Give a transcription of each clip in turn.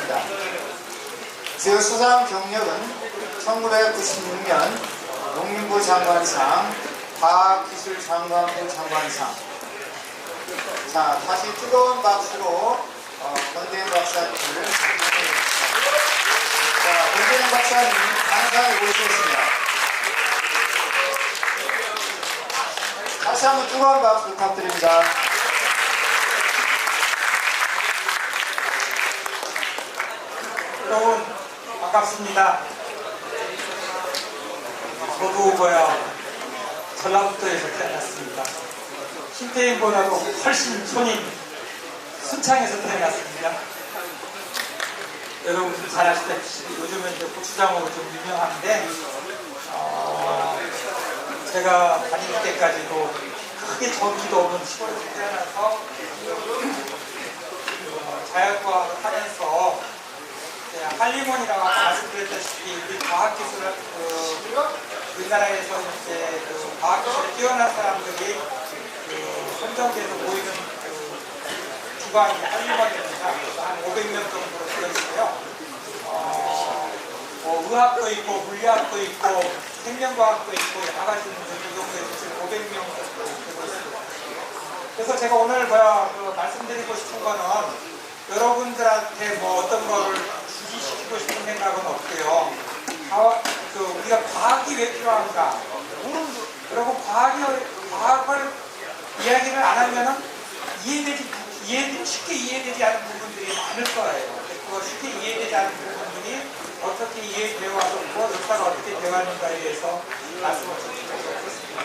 수상했습니다. 주요 수상 경력은 1996년 농림부 장관상, 과학기술장관부 장관상. 자, 다시 뜨거운 박수로 권대현 박사님을 자, 권대현 박사님 강사에 모시겠습니다. 다시 한번 뜨거운 박수 부탁드립니다. 여러분 반갑습니다. 저도 전라북도에서 태어났습니다. 신태인보다도 훨씬 손이 순창에서 태어났습니다. 여러분 잘 아시다시피 요즘은 이제 고추장으로 좀 유명한데 제가 다닐 때까지도 크게 전기도 없는 시골에서 태어나서 자연과학을 하면서 한림원이라고 아까 말씀드렸다시피 우리 과학기술을 우리나라에서 이제 과학기술에 뛰어난 사람들이 선정돼서 모이는 기관이 한림원입니다. 한 500명 정도로 되어 있어요. 의학도 있고 물리학도 있고 생명과학도 있고 여러 가지 있는 그 정도에서 지금 500명 정도 되고 있습니다. 그래서 제가 오늘 말씀드리고 싶은 거는 여러분들한테 뭐 어떤 거를 주기시키고 싶은 생각은 없고요. 우리가 과학이 왜 필요한가? 그리고 과학을 이야기를 안 하면은 쉽게 이해되지 않은 부분들이 많을 거예요. 그거 쉽게 이해되지 않은 부분들이 어떻게 이해되어 왔고 역사가 어떻게 되어왔는가에 대해서 말씀을 드리도록 하겠습니다.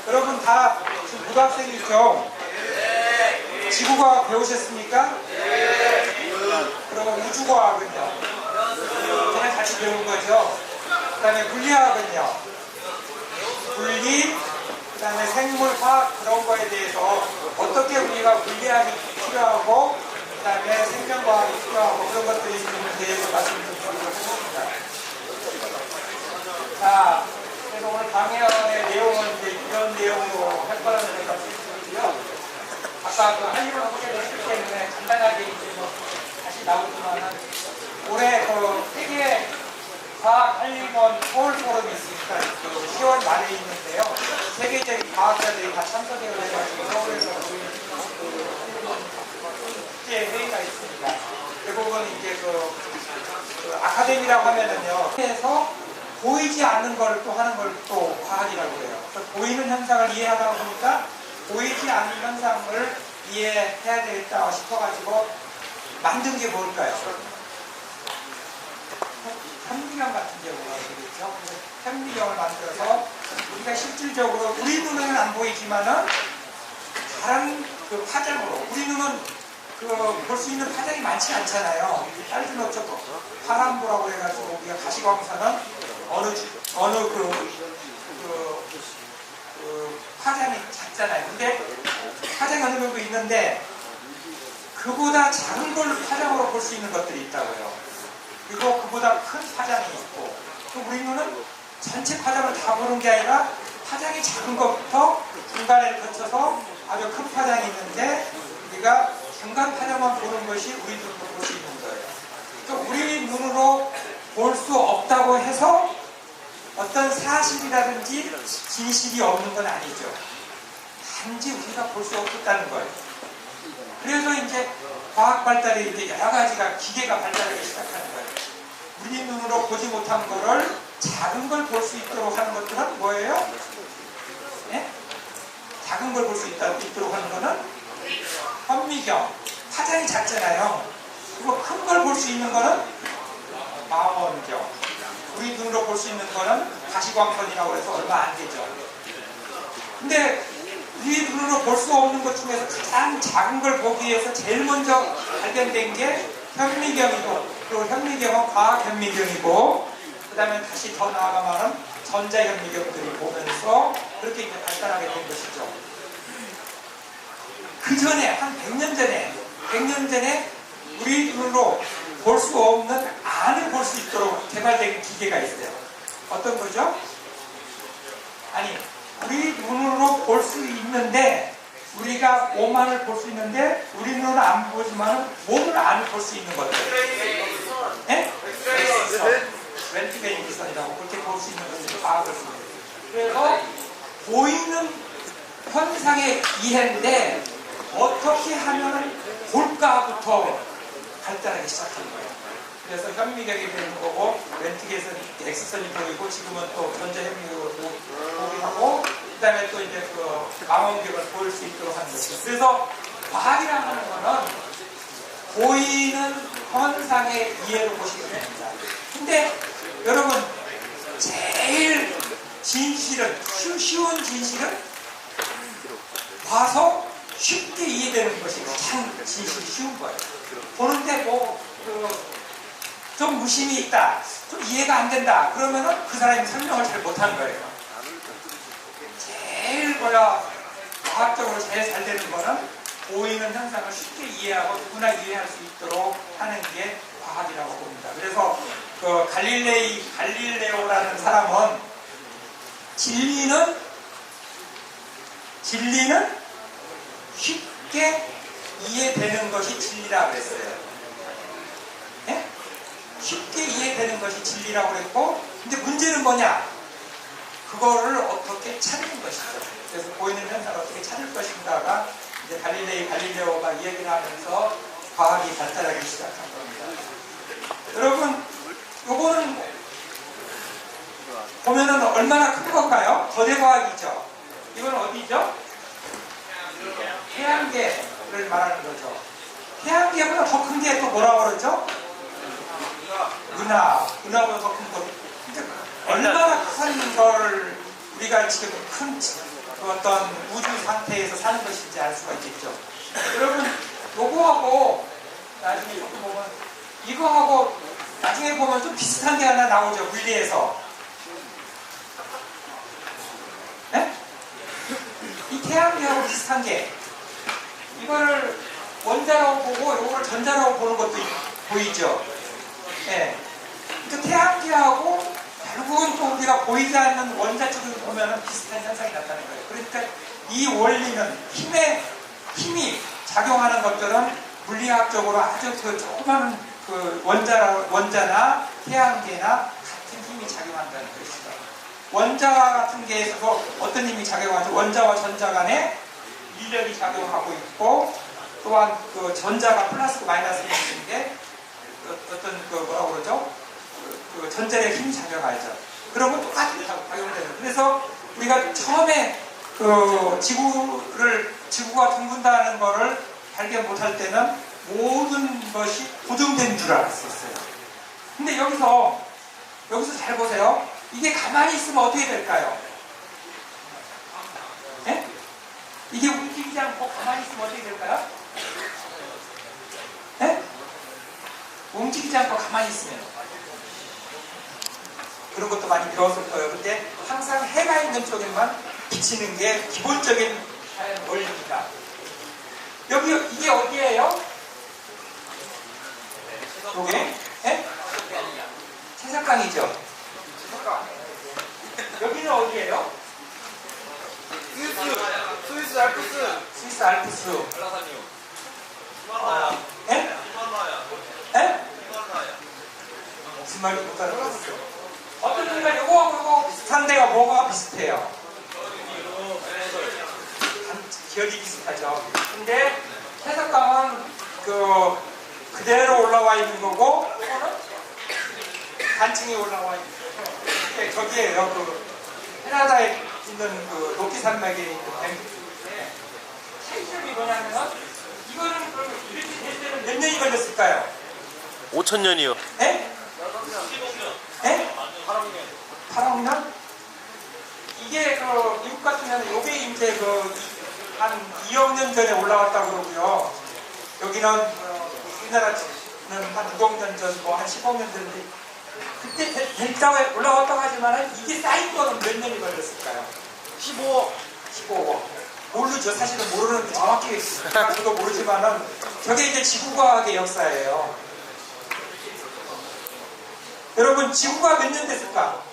여러분 다 지금 고등학생이죠? 지구과학 배우셨습니까? 그러면 우주과학은요? 그냥 같이 배운 거죠? 그 다음에 물리학은요? 물리, 그 다음에 생물, 화학 그런 거에 대해서 어떻게 우리가 물리학이 필요하고 그 다음에 생명과학이 필요하고 그런 것들에 대해서 말씀드리도록 하겠습니다. 자, 그래서 오늘 강연의 내용은 이제 이런 내용으로 할 거라는 말씀드리고요. 아까 한림원 소개를 했기 때문에 간단하게 이제 다시 나오지만은 올해 세계 과학 한림원 서울 포럼이 있으니까 10월 말에 있는데요. 세계적인 과학자들이 다 참석을 해가지고 서울에서 국제 회의가 있습니다. 대부분 이제 아카데미라고 하면은요. 그래서 보이지 않는 걸 또 하는 걸 또 과학이라고 해요. 그래서 보이는 현상을 이해하다 보니까 보이지 않는 현상을 이해해야 되겠다 싶어가지고 만든 게 뭘까요? 현미경 같은 경우가 되겠죠. 현미경을 만들어서 우리가 실질적으로 우리 눈에는 안 보이지만은 다른 파장으로 우리 눈은 볼 수 있는 파장이 많지 않잖아요. 딸기노초 파란보라고 해가지고 우리가 가시광선은 어느 파장이 작잖아요. 근데 파장이 어느 정도 있는데 그보다 작은 걸 파장으로 볼 수 있는 것들이 있다고요. 그리고 그보다 큰 파장이 있고 또 우리 눈은 전체 파장을 다 보는 게 아니라 파장이 작은 것부터 중간에 거쳐서 아주 큰 파장이 있는데 우리가 중간 파장만 보는 것이 우리 눈으로 볼 수 있는 거예요. 그러니까 우리 눈으로 볼 수 없다고 해서 어떤 사실이라든지 진실이 없는 건 아니죠. 단지 우리가 볼 수 없었다는 거예요. 그래서 이제 과학 발달이 이제 여러 가지가 기계가 발달하기 시작하는 거예요. 우리 눈으로 보지 못한 거를 작은 걸 볼 수 있도록 하는 것들은 뭐예요? 네? 작은 걸 볼 수 있도록 하는 거는 현미경. 파장이 작잖아요. 그리고 큰 걸 볼 수 있는 거는 망원경. 우리 눈으로 볼 수 있는 거는 가시광선이라고 해서 얼마 안 되죠. 근데 우리 눈으로 볼 수 없는 것 중에서 가장 작은 걸 보기 위해서 제일 먼저 발견된 게 현미경이고, 그리고 현미경은 과학 현미경이고, 그 다음에 다시 더 나아가면 전자 현미경들이 보면서 그렇게 이제 발달하게 된 것이죠. 그 전에, 한 100년 전에 우리 눈으로 볼 수 없는 안을 볼 수 있도록 개발된 기계가 있어요. 어떤 거죠? 아니, 우리 눈으로 볼 수 있는데, 우리가 몸 안을 볼 수 있는데, 우리 눈은 안 보지만 몸을 안을 볼 수 있는 것들. 그래서 보이는 현상의 이해인데 어떻게 하면 볼까부터 발달하기 시작한 거예요. 그래서 현미경이 되는 거고, 렌트게에서는 X선이 보이고, 지금은 또 전자현미경으로 보기하고, 그 다음에 또 이제 그 망원경을 보일 수 있도록 하는 거죠. 그래서 과학이라고 하는 거는 보이는 현상의 이해로 보시면 됩니다. 근데 여러분, 제일 진실은, 쉬운 진실은 봐서 쉽게 이해되는 것이 가장 진실이 쉬운 거예요. 보는데 좀 무심이 있다, 좀 이해가 안 된다, 그러면은 그 사람이 설명을 잘 못하는 거예요. 제일 과학적으로 제일 잘 되는 거는 보이는 현상을 쉽게 이해하고 누구나 이해할 수 있도록 하는 게 과학이라고 봅니다. 그래서 그 갈릴레오라는 사람은 진리는 쉽게 이해되는 것이 진리라고 그랬어요. 네? 쉽게 이해되는 것이 진리라고 그랬고, 근데 문제는 뭐냐? 그거를 어떻게 찾는 것이죠. 그래서 보이는 현상을 어떻게 찾을 것인가가 이제 갈릴레오가 이야기를 하면서 과학이 발달하기 시작한 겁니다. 여러분, 요거는 보면은 얼마나 큰 건가요? 거대 과학이죠. 이건 어디죠? 태양계를 말하는 거죠. 태양계보다 더 큰 게 또 뭐라고 그러죠? 은하보다 더 큰 거. 그러니까 얼마나 큰 걸 우리가 지금 큰 어떤 우주 상태에서 사는 것인지 알 수가 있겠죠. 여러분, 요거하고 나중에 조금 보면, 이거하고 나중에 보면 좀 비슷한 게 하나 나오죠. 물리에서. 네? 이 태양계하고 비슷한 게, 이거를 원자라고 보고 요거를 전자라고 보는 것도 보이죠. 네. 그러니까 태양계하고 결국은 또 우리가 보이지 않는 원자 쪽을 보면은 비슷한 현상이 나타나는 거예요. 그러니까 이 원리는 힘이 작용하는 것들은 물리학적으로 아주 그 조그마한 그 원자나 태양계나 같은 힘이 작용한다는 것이죠. 원자 같은 게 있어서 어떤 힘이 작용하죠? 원자와 전자 간에 인력이 작용하고 있고, 또한 그 전자가 플러스고 마이너스가 있는 게 어떤 그 뭐라고 그러죠? 그 전자의 힘이 작용하죠. 그런 건 똑같이 작용되는. 그래서 우리가 처음에 그 지구가 둥근다는 거를 발견 못할 때는 모든 것이 고정된 줄 알았었어요. 근데 여기서 잘 보세요. 이게 가만히 있으면 어떻게 될까요? 네? 이게 움직이지 않고 가만히 있으면 어떻게 될까요? 네? 움직이지 않고 가만히 있으면. 그런 것도 많이 배웠을 거예요. 근데 항상 해가 있는 쪽에만 비치는 게 기본적인 자연 원리입니다. 이게 어디예요? 이게? 네? 채석강이죠. 여기는 어디예요? 스위스 알프스. 스위스 알프스. 알라산이요. 예? 예? 무슨 말인지 못 알아듣겠어요. 어떤 순간 요거 비슷한 데가 뭐가 비슷해요? 기억이 비슷하죠. 근데 채석강은 그대로 올라와 있는 거고, 이거는 단층이 올라와 있는 거예요. 저기에요. 캐나다에 있는 그 로키 산맥에 있는 뱅크인데, 차이점이 뭐냐면, 이거는 이렇게 될 때는 몇 년이 걸렸을까요? 5,000년이요. 네? 15년. 네? 8억 년. 8억 년? 이게 미국 같은 경우는 요게 이제 한 2억 년 전에 올라왔다고 그러고요. 여기는 우리나라는 한 6억 년 전, 한 10억 년 전인데, 그때 델타에 올라왔다고 하지만 이게 쌓인 거는 몇 년이 걸렸을까요? 15억. 모르죠. 사실은 모르는, 정확히 저도 모르지만은 저게 이제 지구과학의 역사예요. 여러분, 지구가 몇 년 됐을까?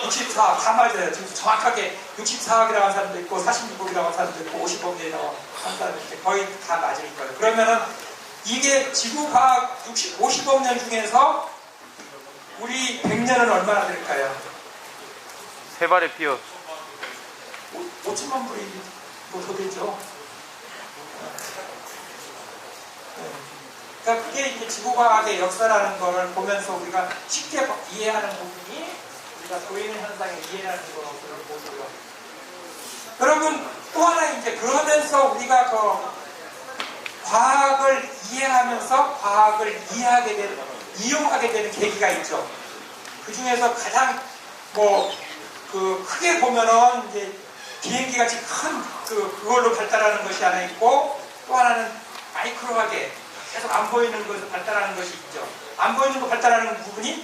64. 다 맞아요. 지금 정확하게 64억이라고 하는 사람도 있고 46억이라고 하는 사람도 있고 50억이라고 하는 사람도 있고 거의 다 맞을 거예요. 그러면은 이게 지구과학 50억 년 중에서 우리 100년은 얼마나 될까요? 세 발의 피어. 5천만 불이 더 되죠. 그러니까 그게 이제 지구과학의 역사라는 거를 보면서 우리가 쉽게 이해하는 부분이 우리가 보이는 현상의 이해라는 거를 보고요. 여러분 또 하나 이제 그러면서 우리가 그 과학을 이해하면서 과학을 이용하게 되는 계기가 있죠. 그 중에서 가장 크게 보면은 이제 비행기 같이 큰 그걸로 발달하는 것이 하나 있고, 또 하나는 마이크로하게 계속 안 보이는 것을 발달하는 것이 있죠. 안 보이는 거 발달하는 부분이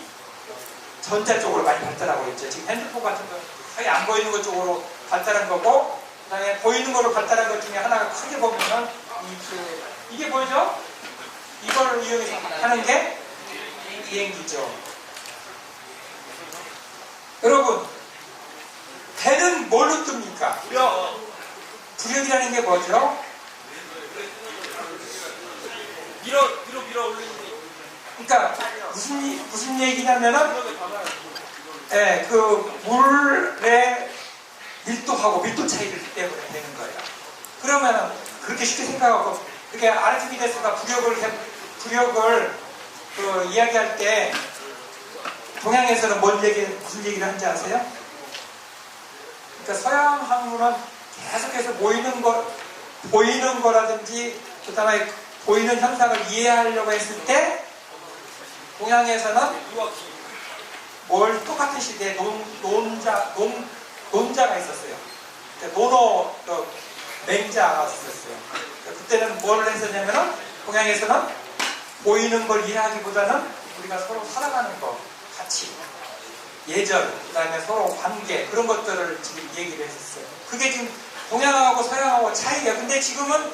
전자 쪽으로 많이 발달하고 있죠. 지금 핸드폰 같은 거 거의 안 보이는 것 쪽으로 발달한 거고, 그 다음에 보이는 거로 발달한 것 중에 하나가 크게 보면은 이게 뭐죠? 이걸 이용해서 하는 게 비행기죠. 여러분, 배는 뭘로 뜹니까? 부력이라는 게 뭐죠? 밀어 올리는. 그러니까 무슨 얘기냐면은 그 물의 밀도하고 밀도 차이를 때문에 되는 거예요. 그러면 그렇게 쉽게 생각하고, 그렇게 아르키미데스가 부력을 이야기할 때 동양에서는 무슨 얘기를 하는지 아세요? 그러니까 서양 학문은 계속해서 보이는 거라든지 그 다음에 보이는 현상을 이해하려고 했을 때, 동양에서는 똑같은 시대에 논자가 있었어요. 그러니까 맹자가 있었어요. 그러니까 그때는 뭘 했었냐면은, 동양에서는 보이는 걸 이해하기보다는 우리가 서로 살아가는 거, 가치, 예절, 그 다음에 서로 관계, 그런 것들을 지금 얘기를 했었어요. 그게 지금 동양하고 서양하고 차이예요. 근데 지금은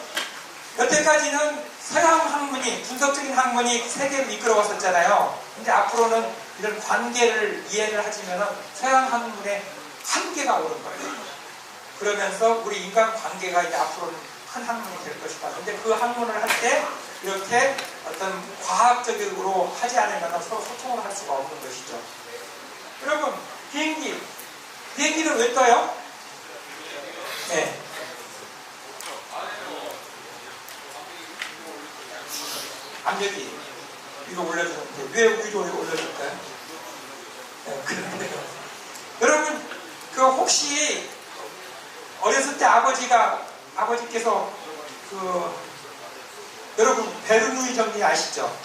여태까지는 서양 학문이, 분석적인 학문이 세계를 이끌어왔었잖아요. 근데 앞으로는 이런 관계를 이해를 하지면은 서양 학문의 한계가 오는 거예요. 그러면서 우리 인간 관계가 이제 앞으로는 큰 학문이 될 것이다. 근데 그 학문을 할 때 이렇게 어떤 과학적으로 하지 않으면 서로 소통을 할 수가 없는 것이죠. 여러분, 비행기는 왜 떠요? 네. 암벽이 위로 올려주는데 왜 위로 올려줄까요? 네, 그런데요. 여러분, 혹시 어렸을 때 아버지께서 여러분 베르누이 정리 아시죠?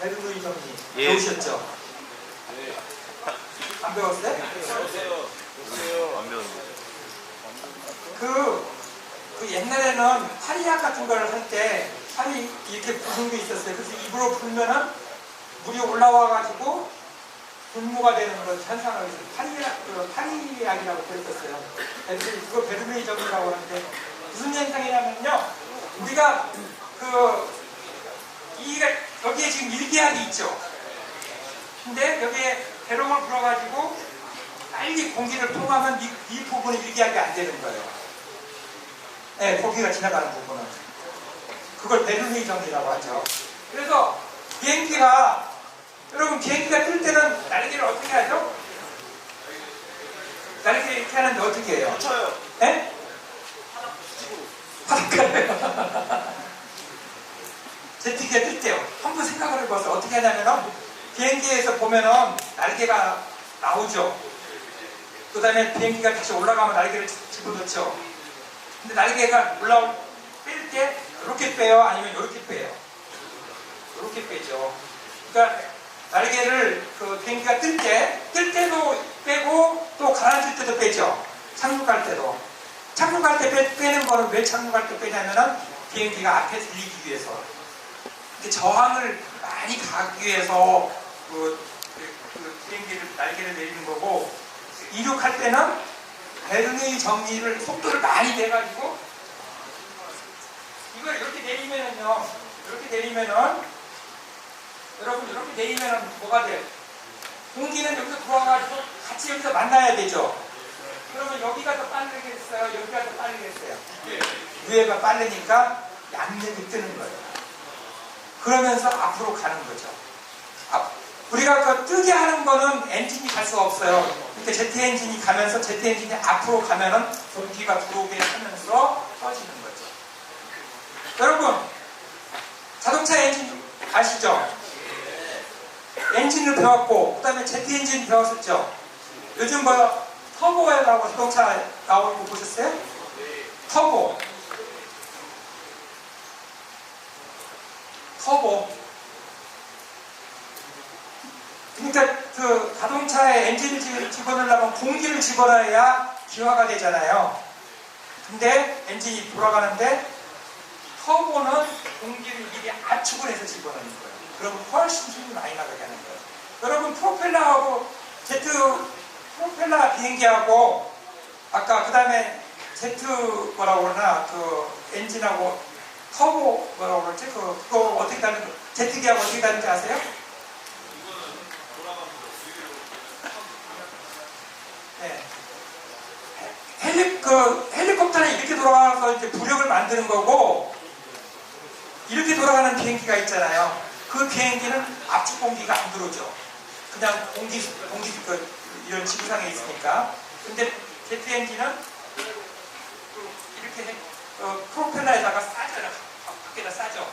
베르누이 정리 배우셨죠? 안 배웠어요? 안 배웠는데. 옛날에는 파리약 같은 걸 할 때 팔이 이렇게 부는 게 있었어요. 그래서 입으로 불면은 물이 올라와가지고 분무가 되는 그런 현상을 파리약이라고 그랬었어요. 그거 베르누이 정리라고 하는데 무슨 현상이냐면요, 우리가 여기에 지금 일기약이 있죠. 근데 여기에 배롱을 불어가지고 빨리 공기를 통하면 이 부분은 일기약이 안 되는 거예요. 네, 공기가 지나가는 부분은. 그걸 베르누이 정리라고 하죠. 그래서 여러분 비행기가 뜰 때는 날개를 어떻게 하죠? 날개 이렇게 하는데 어떻게 해요? 붙여요. 네? 바닷가요. 제트기가 뜰 때요. 한번 생각을 해봐서 어떻게 하냐면은, 비행기에서 보면은 날개가 나오죠. 그 다음에 비행기가 다시 올라가면 날개를 집어넣죠. 근데 날개가 뺄 때 이렇게 빼요? 아니면 이렇게 빼요? 이렇게 빼죠. 그러니까 날개를 비행기가 뜰 때도 빼고 또 가라앉을 때도 빼죠. 착륙할 때도. 착륙할 때 빼는 거는 왜 착륙할 때 빼냐면은 비행기가 앞에 들리기 위해서. 저항을 많이 가기 위해서 비행기를 날개를 내리는 거고, 이륙할 때는 베르누이 정리를 속도를 많이 내가지고 이걸 이렇게 내리면은요, 여러분 이렇게 내리면은 뭐가 돼요? 공기는 여기서 들어와가지고 같이 여기서 만나야 되죠. 그러면 여기가 더 빠르겠어요? 여기가 더 빠르겠어요? 위에가 빠르니까 양면이 뜨는 거예요. 그러면서 앞으로 가는 거죠. 우리가 뜨게 하는 거는 엔진이 갈 수가 없어요. 이렇게 제트 엔진이 가면서 제트 엔진이 앞으로 가면은 공기가 들어오게 하면서 터지는 거죠. 여러분, 자동차 엔진 아시죠? 엔진을 배웠고, 그 다음에 제트 엔진 배웠었죠? 요즘 뭐, 터보라고 자동차 나오는 거 보셨어요? 터보. 그러니까 그 자동차에 엔진을 집어넣으려면 공기를 집어넣어야 기화가 되잖아요. 근데 엔진이 돌아가는데 터보는 공기를 미리 압축을 해서 집어넣는 거예요. 그러면 훨씬 힘이 많이 나가게 하는 거예요. 여러분 프로펠러 비행기하고 아까 그 다음에 제트 뭐라고 그러나 그 엔진하고 터보 뭐라고 그러지? 그거 어떻게 다른 거? 제트기하고 어떻게 다른지 아세요? 네. 헬리콥터는 이렇게 돌아가서 이제 부력을 만드는 거고, 이렇게 돌아가는 비행기가 있잖아요. 그 비행기는 압축 공기가 안 들어오죠. 그냥 이런 지구상에 있으니까. 근데 제트 엔진은 이렇게 프로펠러에다가 싸잖아. 밖에다 싸죠.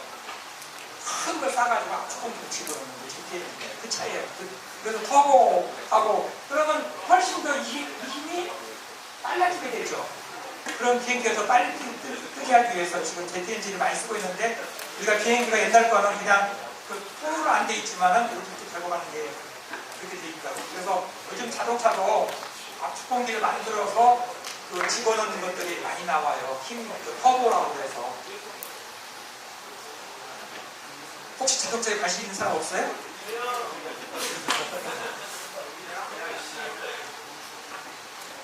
큰 걸 싸가지고 압축 공기를 집어넣는 게 제트 엔진이에요. 그 차이예요. 그래서 터보하고 그러면 훨씬 더 힘이 빨라지게 되죠. 그런 비행기가 더 빨리 뜨게 하기 위해서 지금 제트 엔진을 많이 쓰고 있는데, 우리가 비행기가 옛날 거는 그냥 통으로 안 돼 있지만은 이렇게 들고 가는 게 그렇게 돼 있다고. 그래서 요즘 자동차도 압축 공기를 만들어서 집어넣는 것들이 많이 나와요. 터보라고 해서. 혹시 자동차에 관심 있는 사람 없어요?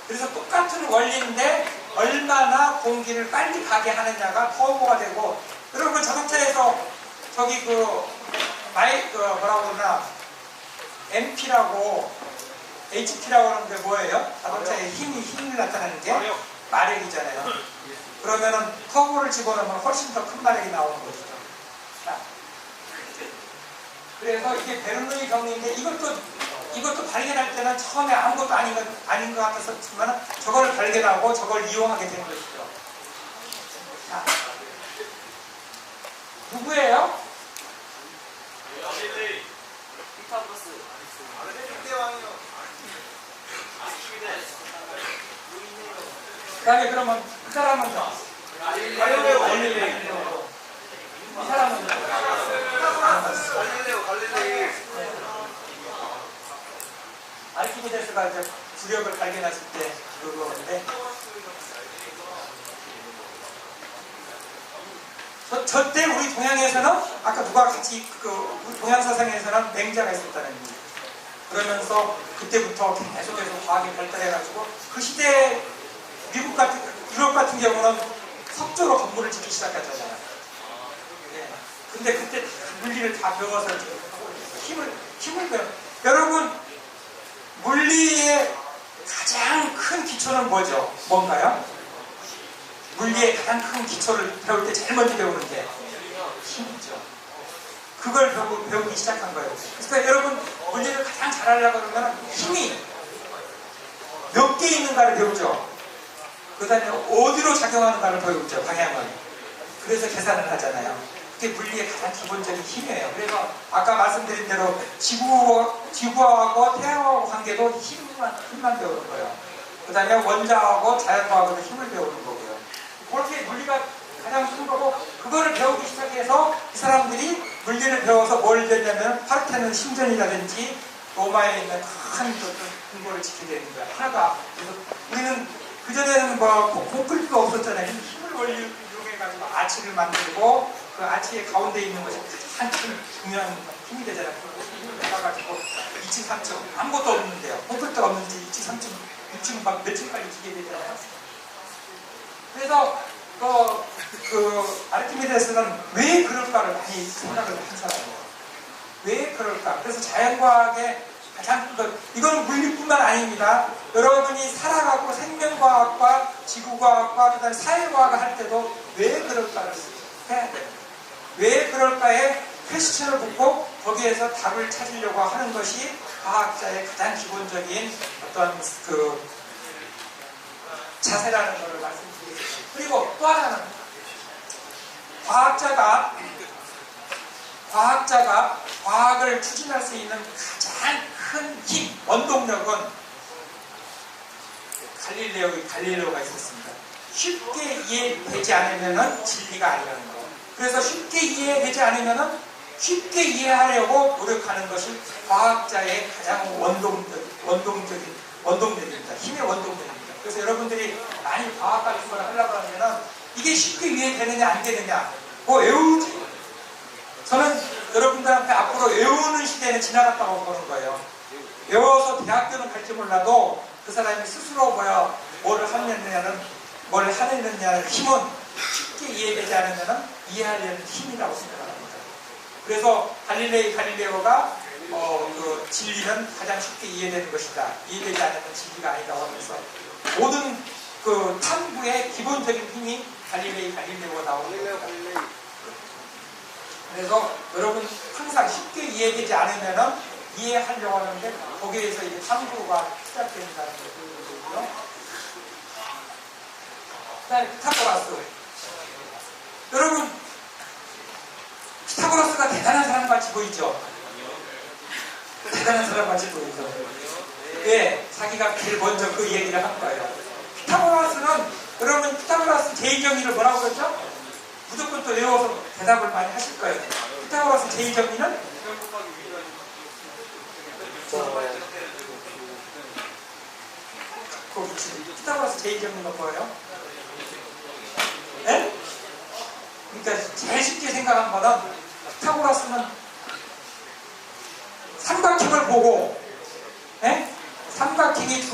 그래서 똑같은 원리인데 얼마나 공기를 빨리 가게 하느냐가 터보가 되고, 여러분 자동차에서 저기 뭐라고 그러나 MP라고 HP라고 하는데 뭐예요? 자동차의 힘을 나타내는 게 마력이잖아요. 그러면은 터보를 집어넣으면 훨씬 더 큰 마력이 나오는 거죠. 자, 그래서 이게 베르누이 정리인데 이것도 발견할 때는 처음에 아무것도 아닌 것 같았었지만 저걸 발견하고 저걸 이용하게 된 것이죠. 자, 누구예요? 피타고라스. 그 다음에 그러면 그 사람은 갈릴레오. 이 사람은 갈릴레오. 아르키미데스가 이제 주력을 발견했을 때 그거인데, 저때 우리 동양에서는 아까 누가 같이 우리 동양 사상에서는 맹자가 있었다는 얘기예요. 그러면서 그때부터 계속해서 과학이 발달해가지고 그 시대 유럽 같은 경우는 석조로 건물을 짓기 시작했잖아요. 네. 근데 그때 물리를 다 배워서 힘을 배워. 여러분, 물리의 가장 큰 기초는 뭐죠? 뭔가요? 물리의 가장 큰 기초를 배울 때 제일 먼저 배우는 게 힘이죠. 그걸 배우기 시작한 거예요. 그러니까 여러분, 물리를 가장 잘하려고 그러면 힘이 몇 개 있는가를 배우죠. 그 다음에 어디로 작용하는가를 배우죠. 방향을. 그래서 계산을 하잖아요. 그게 물리의 가장 기본적인 힘이에요. 그래서 아까 말씀드린 대로 지구하고 태양하고 관계도 힘만 배우는 거예요. 그 다음에 원자하고 자연과학으로 힘을 배우는 거고요. 그렇게 물리가 가장 큰 거고, 그거를 배우기 시작해서 이 사람들이 물리를 배워서 뭘 배웠냐면 파르테논 신전이라든지 로마에 있는 큰 궁궐을 지키게 되는 거야. 하나가. 그래서 우리는 그전에는 콘크리트가 없었잖아요. 힘을 이용해가지고 아치를 만들고 그 아치의 가운데 있는 것이 가장 큰 중요한 힘이 되잖아요. 그 힘을 내가지고 2층, 3층 아무것도 없는데요. 콘크리트가 없는지 2층, 3층, 6층 막 몇 층까지 지게 되잖아요. 그래서 아르키미데스는 왜 그럴까를 많이 생각을 한 사람이에요. 왜 그럴까? 그래서 자연과학의 가장 이건 물리뿐만 아닙니다. 여러분이 살아가고 생명과학과 지구과학과 그다음에 사회과학을 할 때도 왜 그럴까를 해야 돼요. 왜 그럴까에 퀘스천을 묻고 거기에서 답을 찾으려고 하는 것이 과학자의 가장 기본적인 어떤 그 자세라는 것을 말씀드리겠습니다. 그리고 또 하나는 과학자가 과학을 추진할 수 있는 가장 큰 힘, 원동력은 갈릴레오가 있었습니다. 쉽게 이해되지 않으면 진리가 아니라는 거. 그래서 쉽게 이해되지 않으면 쉽게 이해하려고 노력하는 것이 과학자의 가장 원동력입니다. 힘의 원동력입니다. 그래서 여러분들이 많이 과학 같은 걸 하려고 하면 이게 쉽게 이해되느냐 안 되느냐 뭐 외우지. 저는 여러분들한테 앞으로 외우는 시대는 지나갔다고 보는 거예요. 외워서 대학교는 갈지 몰라도 그 사람이 스스로 뭘 하느냐는 힘은 쉽게 이해되지 않으면 이해하려는 힘이라고 생각합니다. 그래서 갈릴레오가 그 진리는 가장 쉽게 이해되는 것이다. 이해되지 않으면 진리가 아니라고 하면서 모든 그 탐구의 기본적인 힘이 갈릴레오가 나오는 겁니다. 그래서 여러분 항상 쉽게 이해되지 않으면 이해하려고 하는데 거기에서 이제 탐구가 시작된다는 거고요. 그다음에 피타고라스. 여러분 피타고라스가 대단한 사람 같이 보이죠? 대단한 사람 같이 보이죠? 왜? 자기가 제일 먼저 그 얘기를 한 거예요. 피타고라스는 여러분 피타고라스 제2정의를 뭐라고 그러죠? 무조건 또 외워서 대답을 많이 하실 거예요. 피타고라스 제2정의는 피타고라스 제2정의가 뭐예요? 네? 그러니까 제일 쉽게 생각한 거는 피타고라스는 삼각형을 보고 삼각형이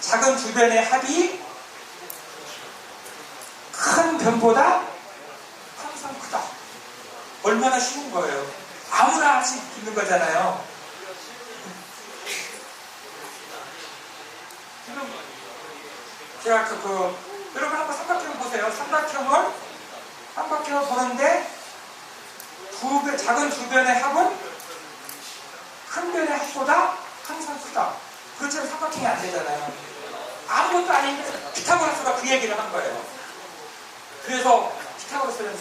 작은 주변의 합이 큰 변보다 항상 크다. 얼마나 쉬운 거예요. 아무나 할 수 있는 거잖아요. 지금 제가 여러분 한번 삼각형 보세요. 삼각형을 보는데 작은 주변의 합은 큰 변의 합보다 항상 크다. 그렇지만 삼각형이 안 되잖아요. 아무것도 아닌데 피타고라스가 그 얘기를 한 거예요. 그래서 피타고라스는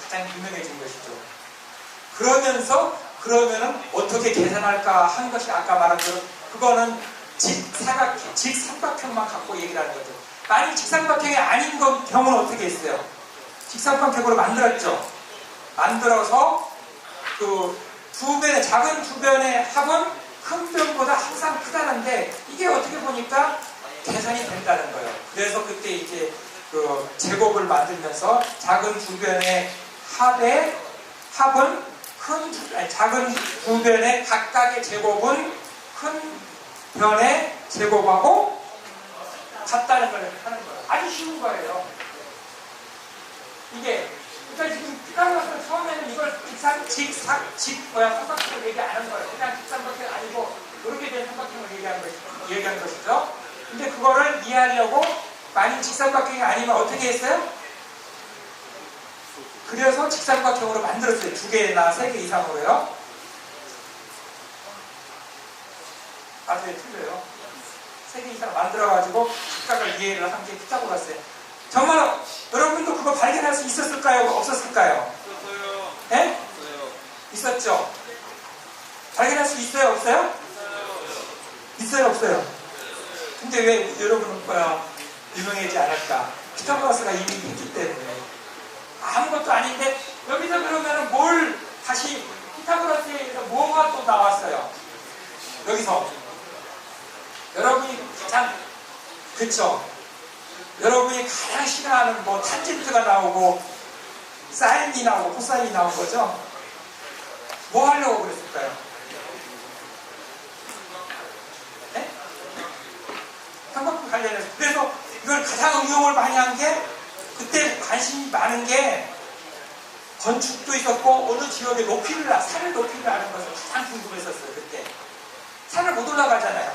가장 유명해진 것이죠. 그러면은 어떻게 계산할까 하는 것이 아까 말한 대로 그거는 직삼각형만 갖고 얘기를 하는 거죠. 만약 직삼각형이 아닌 경우는 어떻게 했어요? 직삼각형으로 만들었죠. 만들어서 작은 주변의 합은 큰 변보다 항상 크다는데 이게 어떻게 보니까 계산이 된다는 거예요. 그래서 그때 이제 제곱을 만들면서 작은 주변의 작은 주변의 각각의 제곱은 큰 변의 제곱하고 같다는 걸 하는 거예요. 아주 쉬운 거예요. 그러니까 지금 피타고라스는 처음에는 이걸 삼각형을 얘기 안 한 거예요. 그냥 직삼각형 아니고 그렇게 된 삼각형을 얘기한 것이죠. 근데 그거를 이해하려고 만약 직삼각형이 아니면 어떻게 했어요? 그래서 직삼각형으로 만들었어요. 2개나 3개 이상으로요. 아주 틀려요. 3개 이상 만들어가지고 직각을 이해를 한 게 피타고라스예요. 정말 여러분도 그거 발견할 수 있었을까요? 없었을까요? 있었어요. 네? 있었죠? 발견할 수 있어요? 없어요? 있어요? 없어요? 근데 왜 여러분은 유명하지 않을까? 피타고라스가 이미 했기 때문에. 아무것도 아닌데 여기서 그러면 뭘 다시 피타고라스에 의해서 뭐가 또 나왔어요? 여기서 여러분이 가장 여러분이 가장 싫어하는 탄젠트가 나오고 사인이 나오고 코사인이 나온 거죠? 뭐 하려고 그랬을까요? 네? 삼각형 관련해서. 그래서 이걸 가장 응용을 많이 한 게 그때 관심이 많은 게 건축도 있었고 어느 지역의 산을 높이를 아는 것을 가장 궁금했었어요. 그때 산을 못 올라가잖아요.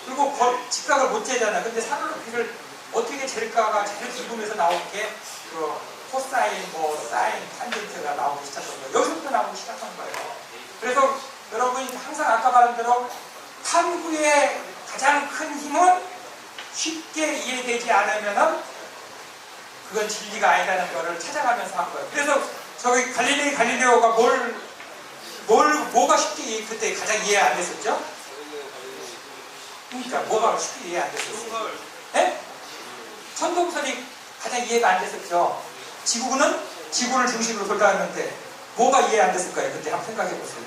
그리고 직각을 못 재잖아요. 근데 산을 높이를 어떻게 잴까가 제일 궁금해서 나온 게 코사인, 사인, 탄젠트가 나오기 시작한 거예요. 여기서부터 나오기 시작한 거예요. 그래서 여러분이 항상 아까 말한 대로 탐구의 가장 큰 힘은 쉽게 이해되지 않으면은 그건 진리가 아니라는 거를 찾아가면서 한 거예요. 그래서 저기 갈릴레오가 뭐가 쉽게 그때 가장 이해 안 됐었죠? 그러니까 뭐가 쉽게 이해 안 됐었어요? 네? 천동설이 가장 이해가 안 됐었죠. 지구는 지구를 중심으로 돌아가는데 뭐가 이해 안 됐을까요? 그때 한번 생각해 보세요.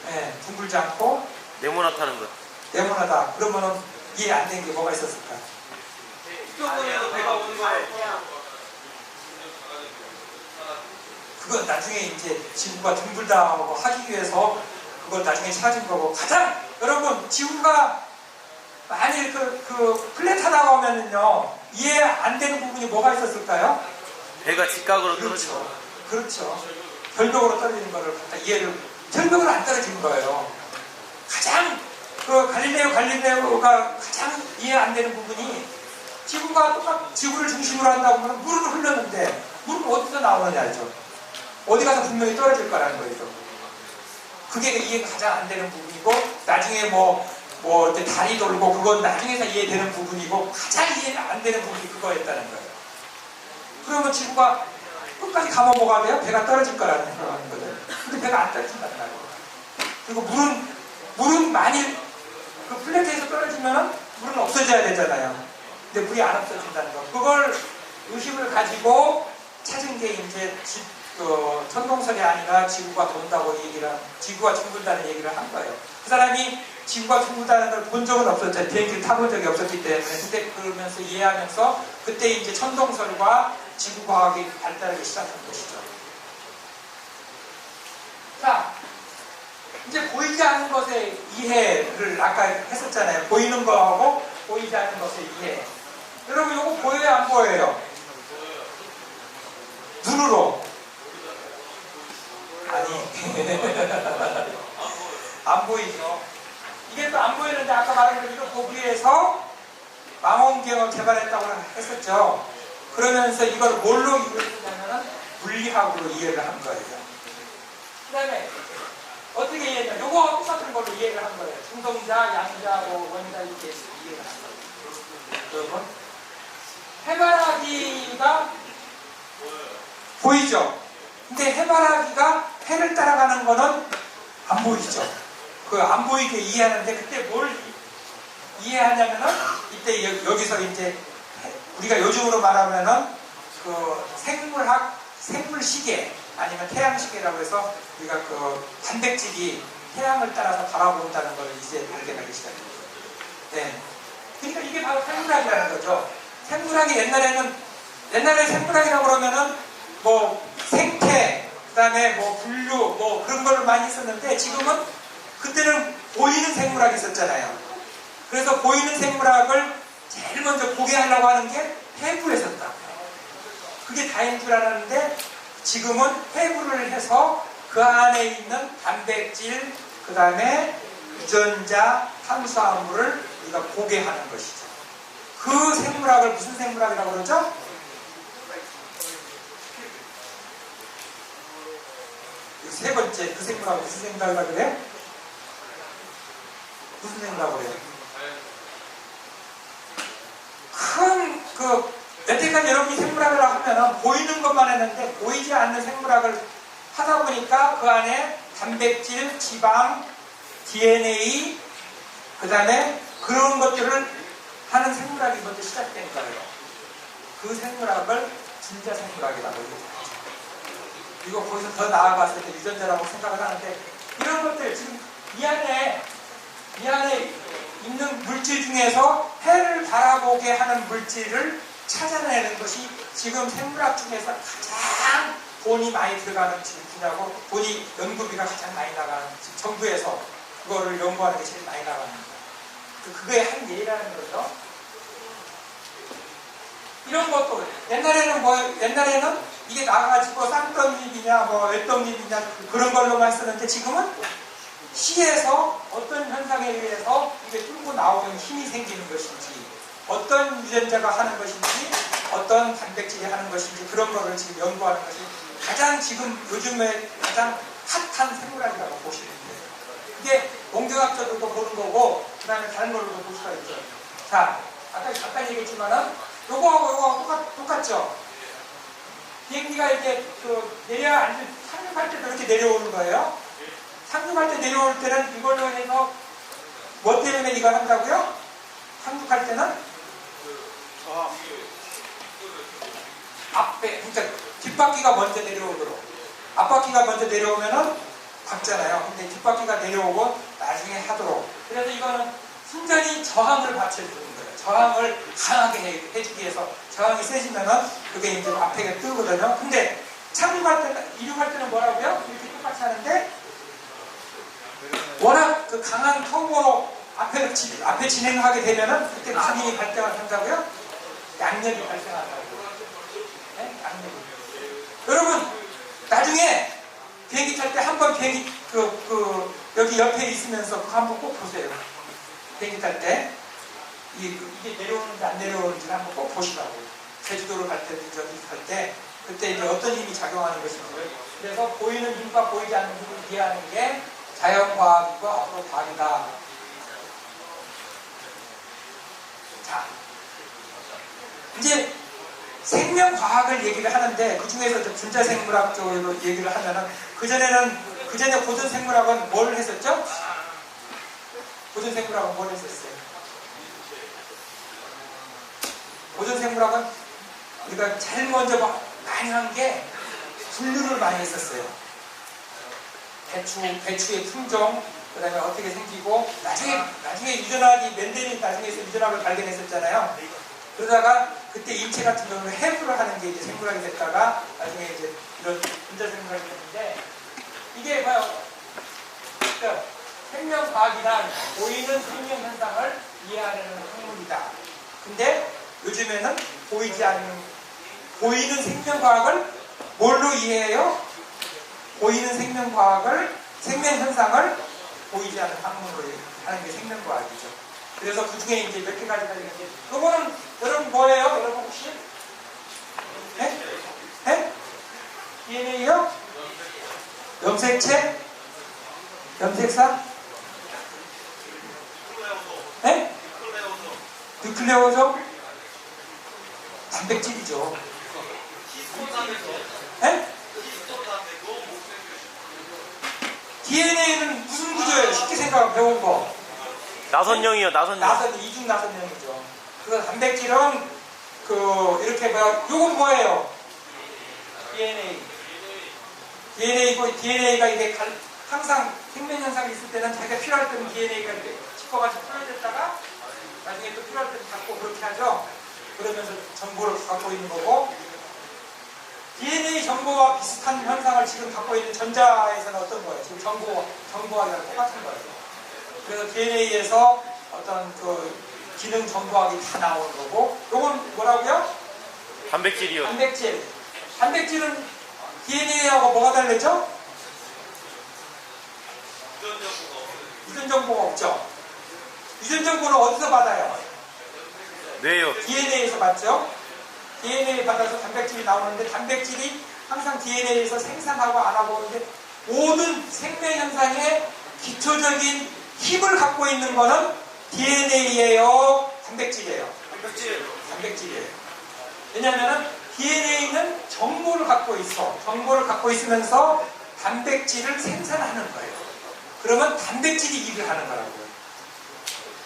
네, 둥글지 않고 네모나타는 것. 네모나다. 그러면은 이해 안 된 게 뭐가 있었을까? 이쪽으로 배가 오는 거예요. 그건 나중에 이제 지구가 둥글다고 하기 위해서 그걸 나중에 찾은 거고, 가장 여러분 지구가 만일 그 플랫하다고 하면은요 이해 안 되는 부분이 뭐가 있었을까요? 배가 직각으로 떨어지는 거. 그렇죠. 결벽으로 떨어지는 거를 갖다 이해를, 결벽으로 안 떨어지는 거예요. 가장 그 갈릴레오가 가장 이해 안 되는 부분이, 지구가 똑같 지구를 중심으로 한다고 하면 물은 흘렀는데 물은 어디서 나오느냐 알죠? 어디 가서 분명히 떨어질 거라는 거죠. 그게 이해가 가장 안 되는 부분이고, 나중에 뭐 달이 돌고 그건 나중에서 이해되는 부분이고, 가장 이해가 안 되는 부분이 그거였다는 거예요. 그러면 지구가 끝까지 가면 뭐가 돼요? 배가 떨어질 거라는 생각하는 거죠. 근데 배가 안 떨어진다는 말이에요. 그리고 물은 만일 그 플랫에서 떨어지면 물은 없어져야 되잖아요. 근데 물이 안 없어진다는 거. 그걸 의식을 가지고 찾은 게 이제 천동설이 아니라 지구가 돈다고 지구가 둥글다는 얘기를 한 거예요. 그 사람이 지구가 둥글다는 걸 본 적은 없었죠. 비행기를 타본 적이 없었기 때문에. 근데 그러면서 이해하면서 그때 이제 천동설과 지구과학이 발달하기 시작한 것이죠. 자, 이제 보이지 않는 것의 이해를 아까 했었잖아요. 보이는 거하고 보이지 않는 것의 이해. 여러분 이거 보여요 안 보여요? 눈으로. 아니 안 보이죠. 이게 또 안 보이는데 아까 말한 대로 이걸 보기 위해서 망원경을 개발했다고 했었죠. 그러면서 이걸 뭘로 이해했냐면 물리학으로 이해를 한 거예요. 그 다음에 어떻게 이해했냐? 요거 똑같은 걸로 이해를 한 거예요. 중성자, 양자, 원자 이렇게 이해를 한 거예요. 여러분, 해바라기가 보이죠? 근데 해바라기가 해를 따라가는 거는 안 보이죠? 그 안 보이게 이해하는데, 그때 뭘 이해하냐면은 이때 여기서 이제 우리가 요즘으로 말하면은 그 생물시계 아니면 태양시계라고 해서 우리가 그 단백질이 태양을 따라서 바라본다는 걸 이제 발견하기 시작했죠. 네. 그러니까 이게 바로 생물학이라는 거죠. 생물학이 옛날에 생물학이라고 그러면은 뭐 생태, 그 다음에 뭐 분류, 뭐 그런 걸 많이 썼는데, 지금은 그때는 보이는 생물학이 있었잖아요. 그래서 보이는 생물학을 제일 먼저 보게 하려고 하는 게 해부했었다. 그게 다인 줄 알았는데, 지금은 해부를 해서 그 안에 있는 단백질, 그 다음에 유전자, 탄수화물을 우리가 보게 하는 것이죠. 그 생물학을 무슨 생물학이라고 그러죠? 세 번째, 그 생물학을 무슨 생물학이라고 그래요? 무슨 생물학이라고 그래요? 여태까지 여러분이 생물학이라고 하면 보이는 것만 했는데, 보이지 않는 생물학을 하다 보니까 그 안에 단백질, 지방, DNA, 그 다음에 그런 것들을 하는 생물학이 먼저 시작된 거예요. 그 생물학을 진짜 생물학이라고 얘기하죠. 이거 거기서 더 나아갔을 때 유전자라고 생각을 하는데, 이런 것들 지금 이 안에 있는 물질 중에서 해를 바라보게 하는 물질을 찾아내는 것이 지금 생물학 중에서 가장 돈이 많이 들어가는 분야고, 돈이 연구비가 가장 많이 나가는, 지금 정부에서 그거를 연구하는 게 제일 많이 나가는 거예요. 그게 한 예라는 거죠. 이런 것도 옛날에는 이게 나가가지고 쌍떡잎이냐 뭐 애떡잎이냐 그런 걸로만 쓰는데, 지금은 시에서 어떤 현상에 의해서 이게 뚫고 나오는 힘이 생기는 것인지, 어떤 유전자가 하는 것인지, 어떤 단백질이 하는 것인지, 그런 거를 지금 연구하는 것이 가장 지금 요즘에 가장 핫한 생물학이라고 보시면 돼요. 이게 농경학적으로도 보는 거고 그 다음에 다른 걸로도 볼 수가 있죠. 자, 아까 잠깐 얘기했지만은 요거하고 똑같죠? 비행기가 이제 내려야 상륙할 때도 이렇게 내려오는 거예요. 상륙할 때 내려올 때는 이걸로 해서 뭐 때문에 이걸 한다고요? 상륙할 때는 앞에, 그러니까 뒷바퀴가 먼저 내려오도록. 앞바퀴가 먼저 내려오면은 박잖아요. 근데 뒷바퀴가 내려오고 나중에 하도록. 그래서 이거는 순전히 저항을 받쳐주는 거예요. 저항을 강하게 해주기 위해서 저항이 세지면은 그게 이제 앞에 뜨거든요. 근데 착륙할 때는, 이륙할 때는 뭐라고요? 이렇게 똑같이 하는데 워낙 그 강한 터보로 앞에 진행하게 되면은 그때 무슨 일이 발생을 한다고요? 양력이 발생한다고요. 네? 양력이. 여러분, 나중에 비행기 탈 때 한번 비행기 여기 옆에 있으면서 그거 한번 꼭 보세요. 비행기 탈 때 이게 내려오는지 안 내려오는지 한번 꼭 보시라고요. 제주도로 갈 때, 저기 갈 때 그때 이제 어떤 힘이 작용하는 것인지. 그래서 보이는 힘과 보이지 않는 힘을 이해하는 게 자연과학이고 앞으로 과학이다. 자, 이제 생명과학을 얘기를 하는데 그 중에서 분자생물학 쪽으로 얘기를 하면은 그 전에 고전생물학은 뭘 했었죠? 고전생물학은 뭘 했었어요? 고전생물학은 우리가 제일 먼저 많이 한 게 분류를 많이 했었어요. 배추의 품종, 그 다음에 어떻게 생기고, 나중에 멘델이 나중에서 유전학을 발견했었잖아요. 그러다가 그때 인체 같은 경우는 해부를 하는 게 이제 생물학이 됐다가 나중에 이제 이런 분자생물학이 됐는데, 이게 뭐요? 그러니까 생명과학이란 보이는 생명현상을 이해하는 학문이다. 근데 요즘에는 보이는 생명과학을 뭘로 이해해요? 보이는 생명현상을 보이지 않는 학문으로 하는 게 생명과학이죠. 그래서 그 중에 이제 몇 개 가지가 있는데, 그거는 여러분 뭐예요? 여러분 혹시? 네? 네? DNA요? 염색체? 염색사? 네? 누클레오소? 단백질이죠. 네? DNA는 무슨 구조예요? 쉽게 생각하면 배운 거. 나선형이요, 나선형. 이중 나선형이죠. 그래서 단백질은 이렇게 요건 뭐예요? DNA고 DNA가 이게 항상 생명 현상이 있을 때는 자기가 필요할 때는 DNA가 이렇게 짚어가지고 풀어졌다가 나중에 또 필요할 때는 갖고 그렇게 하죠. 그러면서 정보를 갖고 있는 거고, DNA 정보와 비슷한 현상을 지금 갖고 있는 전자에서는 어떤 거예요? 지금 정보학이랑 똑같은 거예요. 그래서 DNA에서 어떤 기능 정보학이 다 나오는 거고, 요건 뭐라고요? 단백질이요. 단백질은 DNA하고 뭐가 다르죠? 유전 정보가 없죠. 유전 정보는 어디서 받아요? 뇌요. DNA에서 받죠. DNA 받아서 단백질이 나오는데, 단백질이 항상 DNA에서 생산하고 안 하고 오는데, 모든 생명 현상의 기초적인 힘을 갖고 있는 거는 DNA예요, 단백질이에요? 단백질이에요. 왜냐하면 DNA는 정보를 갖고 있어. 정보를 갖고 있으면서 단백질을 생산하는 거예요. 그러면 단백질이 일을 하는 거라고요.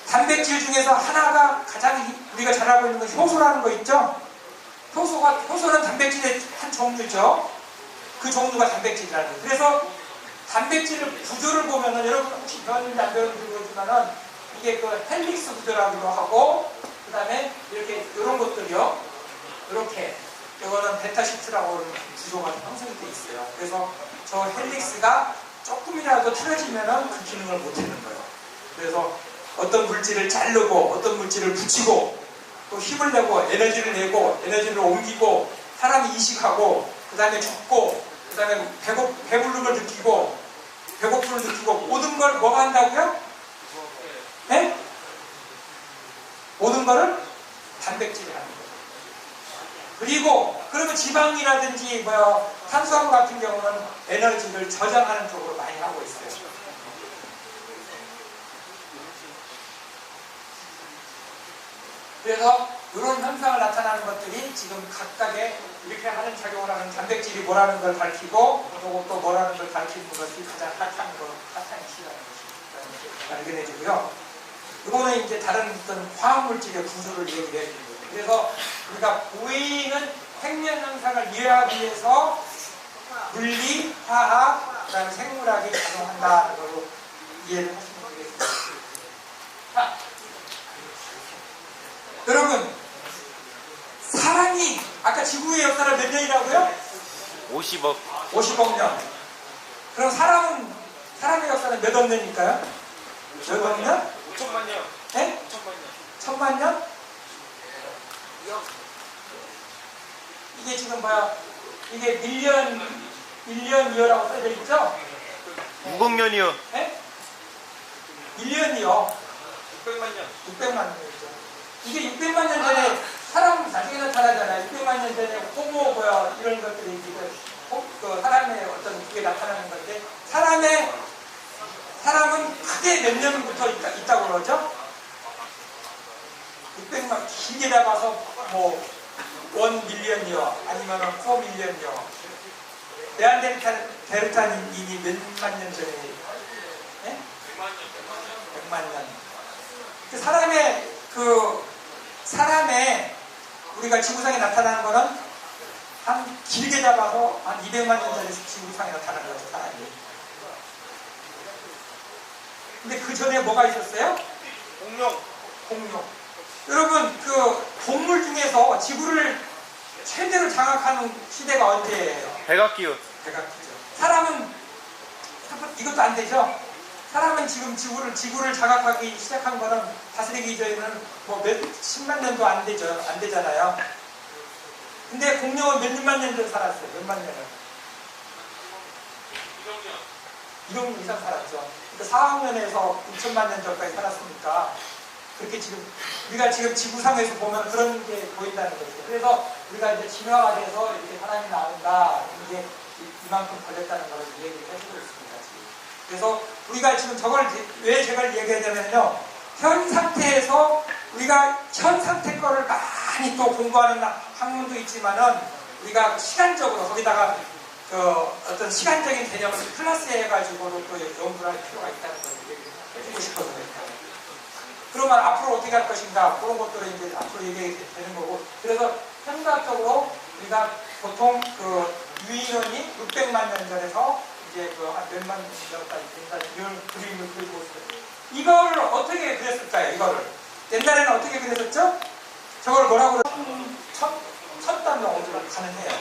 단백질 중에서 하나가 가장 우리가 잘 알고 있는 건 효소라는 거 있죠? 효소는 단백질의 한 종류죠. 그 종류가 단백질이라는 거예요. 그래서 단백질의 구조를 보면은, 여러분 혹시 배웠는지 안 배웠는지 모르지만은 이게 헬릭스 구조라기도 하고, 그 다음에 이렇게 이런 것들이요. 이렇게 이거는 베타 시트라고 하는 구조가 형성이 돼 있어요. 그래서 저 헬릭스가 조금이라도 틀어지면은 그 기능을 못 하는 거예요. 그래서 어떤 물질을 자르고 어떤 물질을 붙이고 또 힘을 내고 에너지를 내고 에너지를 옮기고 사람이 이식하고 그 다음에 죽고 그 다음에 배부름을 느끼고 배고픔을 느끼고 모든 걸 뭐가 한다고요? 네? 모든 거를 단백질이 하는 거예요. 그리고 그러면 지방이라든지 탄수화물 같은 경우는 에너지를 저장하는 쪽으로 많이 하고 있어요. 그래서 이런 현상을 나타나는 것들이 지금 각각의 이렇게 하는 작용을 하는 단백질이 뭐라는 걸 밝히고 또 뭐라는 걸 밝히는 것이 가장 핫한 시라는 것이 발견해지고요. 이거는 이제 다른 어떤 화학물질의 구조를 얘기를 해주는 거예요. 그래서 우리가 보이는 생명 현상을 이해하기 위해서 물리, 화학, 그다음에 생물학이 작용한다는 걸로 이해를 하시면 되겠습니다. 자, 여러분, 사람이 아까 지구의 역사를 몇 년이라고요? 50억. 50억 년. 그럼 사람의 역사는 몇 억 년일까요? 몇 억 년? 5천만 년. 네? 5천만 년. 1000만 년? 이게 지금 뭐야? 이게 밀리언이어라고 써져 있죠? 6억년이요. 네? 밀리언이요. 600만 년. 600만 년이죠. 이게 600만 년 전에 사람 나중에 나타나잖아요. 600만 년 전에 호모 뭐야 이런 것들이 그 사람의 어떤 그게 나타나는 건데 사람은 크게 몇 년부터 있다고 그러죠? 600만 길게 잡아서 뭐 1 밀리언이요 아니면 4 밀리언이요. 네안데르탈인이 몇만 년 전에 네? 100만 년. 사람의 우리가 지구상에 나타나는 거는 한 길게 잡아서 한 200만 년 전에 지구상에 나타나는 거죠, 사람이. 근데 그 전에 뭐가 있었어요? 공룡. 여러분, 그 동물 중에서 지구를 최대로 장악하는 시대가 언제예요? 백악기요. 백악기죠. 사람은 이것도 안 되죠? 사람은 지금 지구를 장악하기 시작한 거는 다스리기 전에는 뭐 십만 년도 안 되잖아요. 근데 공룡은 몇만 년 전 살았어요. 몇만 년을. 1억 년 이상 살았죠. 그러니까 4억 년에서 6천만 년 전까지 살았으니까 그렇게 우리가 지금 지구상에서 보면 그런 게 보인다는 거죠. 그래서 우리가 이제 진화가 돼서 이렇게 사람이 나온다. 이게 이만큼 걸렸다는 걸 얘기를 해주고 있습니다. 그래서 우리가 지금 저걸 왜 제가 얘기하냐면요. 현 상태에서 우리가 현 상태 거를 많이 또 공부하는 학문도 있지만은 우리가 시간적으로 거기다가 어떤 시간적인 개념을 플러스해가지고도 또 연구를 할 필요가 있다는 걸 얘기해주고 싶거든요. 그러면 앞으로 어떻게 할 것인가 그런 것들을 이제 앞으로 얘기되는 거고 그래서 현대적으로 우리가 보통 그 유인원이 600만 년 전에서 이제 한 몇만 년 전까지 된다는 이런 그림을 그리고 있어요. 이거를 어떻게 그렸을까요? 이거를 옛날에는 어떻게 그렸었죠? 저걸 뭐라고 첫 단어로 가능해요.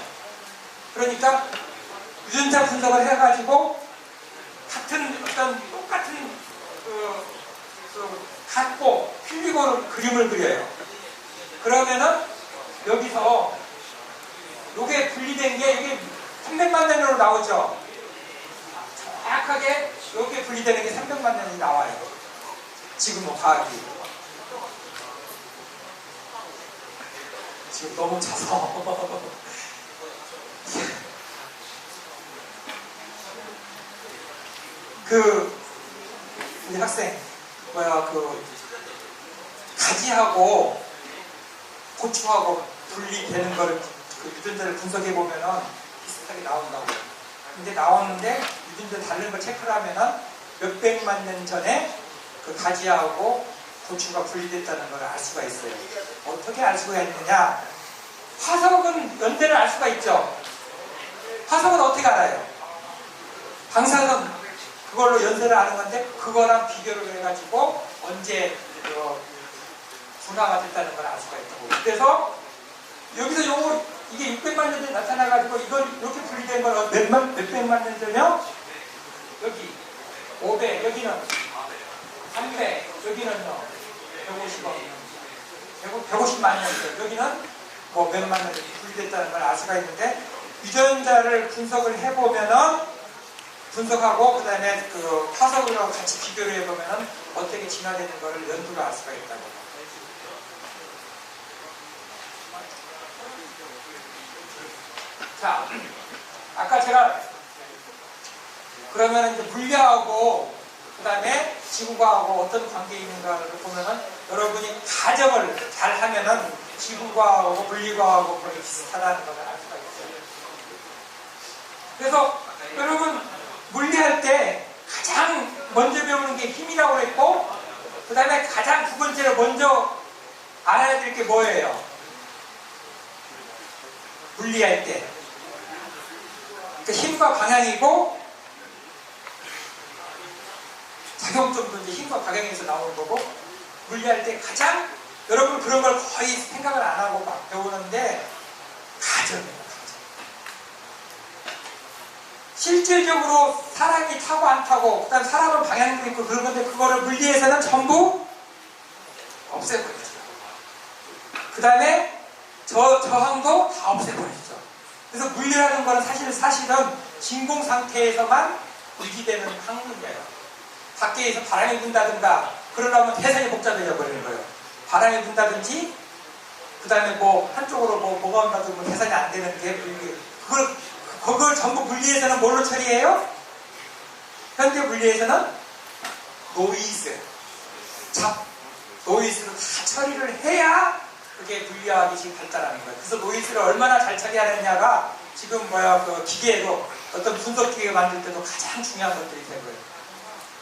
그러니까 유전자 분석을 해가지고 어떤 똑같은 같고 필리고 그림을 그려요. 그러면은 여기서 요게 분리된 게 이게 300만 년으로 나오죠. 정확하게 이렇게 분리되는 게 300만 년이 나와요. 지금은 과학이. 지금 너무 차서. 우리 학생, 가지하고 고추하고 분리되는 거를, 유전자를 분석해보면은 비슷하게 나온다고. 근데 나오는데, 유전자 다른 걸 체크를 하면은 몇백만 년 전에 그 가지하고 고추가 분리됐다는 걸 알 수가 있어요. 어떻게 알 수가 있느냐? 화석은 연대를 알 수가 있죠. 화석은 어떻게 알아요? 방사선 그걸로 연대를 아는 건데 그거랑 비교를 해가지고 언제 분화가 됐다는 걸 알 수가 있다고. 그래서 여기서 이게 600만 년 전에 나타나가지고 이걸 이렇게 분리된 건 몇백만 년 전이요? 여기 500, 여기는 300, 여기는요 150만 년, 여기는 뭐 몇만 년 분리됐다는 걸 알 수가 있는데 유전자를 분석을 해보면은 분석하고 그 다음에 그 화석으로 같이 비교를 해보면은 어떻게 진화되는 걸 연구를 알 수가 있다고. 자, 아까 제가 그러면 이제 물리하고 그 다음에 지구과하고 어떤 관계 있는가를 보면은 여러분이 가정을 잘 하면은 지구과하고 물리과하고 거의 비슷하다는 것을 알 수가 있어요. 그래서 여러분 물리할 때 가장 먼저 배우는 게 힘이라고 했고 그 다음에 가장 두 번째로 먼저 알아야 될 게 뭐예요? 물리할 때 그 힘과 방향이고 작용점도 이제 힘과 방향에서 나오는 거고 물리할 때 가장 여러분 그런 걸 거의 생각을 안 하고 막 배우는데 가정이에요. 실질적으로 사람이 타고 안 타고 그 다음 사람은 방향도 있고 그런 건데 그거를 물리에서는 전부 없애버리죠. 그 다음에 저항도 다 없애버리죠. 그래서 물리라는 거는 사실은 진공 상태에서만 유지되는 학문이에요. 밖에서 바람이 분다든가 그러려면 대상이 복잡해져 버리는 거예요. 바람이 분다든지 그 다음에 뭐 한쪽으로 뭐가 온다든지 뭐 계산이 안 되는 게 물리. 그걸 전부 물리에서는 뭘로 처리해요? 현대 물리에서는 노이즈, 노이즈로 다 처리를 해야 그게 물리학이 지금 발달하는 거예요. 그래서 노이즈를 얼마나 잘 처리하느냐가 지금 그 기계로 어떤 분석 기계 만들 때도 가장 중요한 것들이 된 거예요.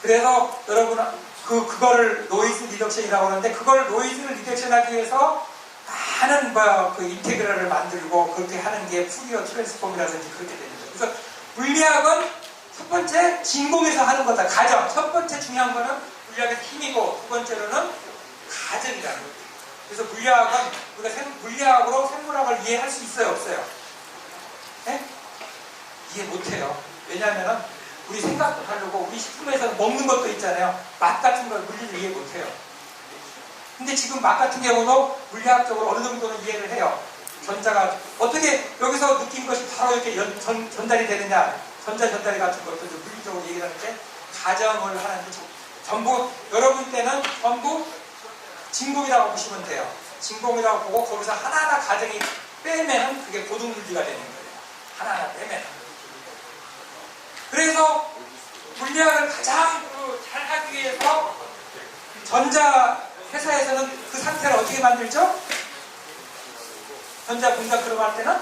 그래서 여러분 그거를 노이즈 리덕션이라고 하는데 그걸 노이즈를 리덕션하기 위해서 많은 그 인테그럴을 만들고 그렇게 하는 게 푸리어 트랜스폼이라든지 그렇게 되는 거예요. 그래서 물리학은 첫 번째 진공에서 하는 거다. 가정. 첫 번째 중요한 거는 물리학의 힘이고 두 번째로는 가정이라는 거예요. 그래서 물리학은 우리가 물리학으로 생물학을 이해할 수 있어요, 없어요? 네? 이해 못해요. 왜냐하면 우리 생각도 다르고 우리 식품에서 먹는 것도 있잖아요. 맛 같은 걸 물리를 이해 못해요. 근데 지금 맛 같은 경우도 물리학적으로 어느 정도는 이해를 해요. 전자가 어떻게 여기서 느낀 것이 바로 이렇게 전달이 되느냐, 전자 전달이 같은 것도 좀 물리적으로 얘기를 하는데 가정을 하는데 전부 여러분 때는 전부 진공이라고 보시면 돼요. 진공이라고 보고 거기서 하나하나 가정이 빼면은 그게 고등물리가 되는 거예요. 하나하나 빼면. 그래서 물리학을 가장 잘 하기 위해서 전자 회사에서는 그 상태를 어떻게 만들죠? 전자 분자크로 할 때는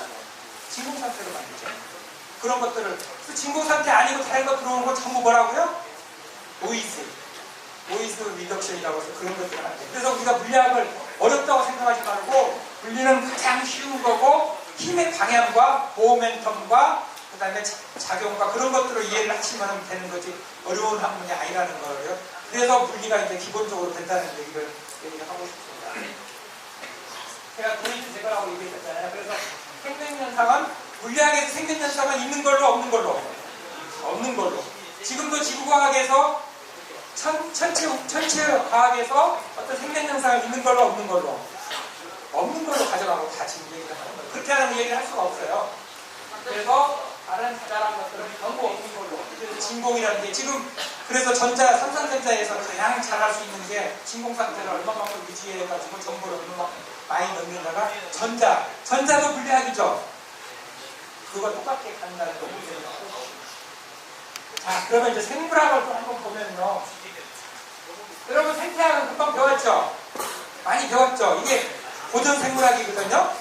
진공 상태로 만들죠. 그런 것들을 진공 상태 아니고 다른 거 들어오는 건 전부 뭐라고요? 노이즈 리덕션이라고 해서 그런 것들을 하는데 그래서 우리가 물리학을 어렵다고 생각하지 말고 물리는 가장 쉬운 거고 힘의 방향과 모멘텀과 그 다음에 작용과 그런 것들을 이해를 하시면 되는 거지 어려운 학문이 아니라는 거예요. 그래서 물리가 이제 기본적으로 된다는 얘기를 하고 싶습니다. 제가 노이즈 제거라고 얘기했잖아요. 그래서 생명현상은 물리학에서 생명현상은 있는 걸로 없는 걸로 지금도 지구과학에서 천체 과학에서 어떤 생명현상이 있는 걸로 없는 걸로 가져가고 다 지금 얘기를 하는 거예요. 그렇게 하는 얘기를 할 수가 없어요. 그래서 다른 자잘한 것들은 전부 없는 걸로. 그래서 진공이라는 게 지금 그래서 삼성전자에서 가장 잘할 수 있는 게 진공 상태를 얼마만큼 유지해가지고 정보를 얼마만큼 많이 넣는다가 전자도 물리학이죠. 그거 똑같게 간다는 거예요. 자, 그러면 이제 생물학을 또 한번 보면요. 여러분 생태학은 금방 배웠죠? 많이 배웠죠? 이게 고전 생물학이거든요.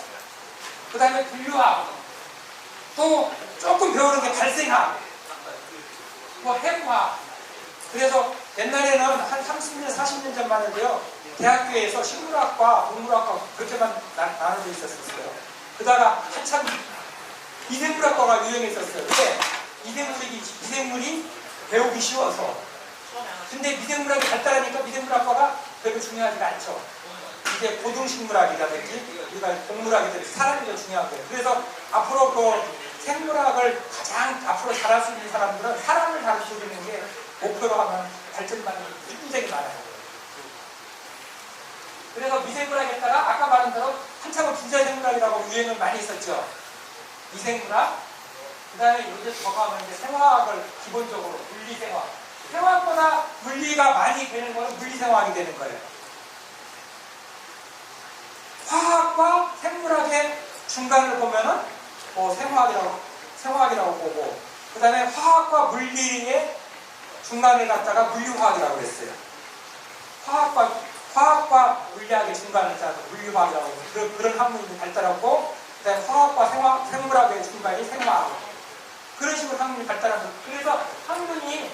그 다음에 분류학, 또 조금 배우는 게 발생학, 뭐 해부학. 그래서 옛날에는 한 30년, 40년 전만 해도요. 대학교에서 식물학과 동물학과 그렇게만 나눠져 있었어요. 그러다가 한참 미생물학과가 유행했었어요. 근데 미생물이 배우기 쉬워서. 근데 미생물학이 발달하니까 미생물학과가 별로 중요하지가 않죠. 이제 고등식물학이라든지 우리가 동물학이든지 사람이 더 중요한 거예요. 그래서 앞으로 그 생물학을 가장 앞으로 잘할 수 있는 사람들은 사람을 가르쳐주는 게 목표로 하면 발전만이 굉장히 많아요. 그래서 미생물학에다가 아까 말한 대로 한참은 분자생물학이라고 유행을 많이 했었죠. 미생물학, 그 다음에 요즘 더 가면 이제 생화학을 기본적으로 물리생화학. 생화학보다 물리가 많이 되는 거는 물리생화학이 되는 거예요. 화학과 생물학의 중간을 보면은 뭐 생화학이라고 보고, 그 다음에 화학과 물리의 중간을 갖다가 물리화학이라고 그랬어요. 화학과 물리학의 중간을 짜서 물리화학이라고 해서 그런 학문이 발달하고, 그 다음에 화학과 생물학의 중간이 생화학. 그런 식으로 학문이 발달한 거예요. 그래서 학문이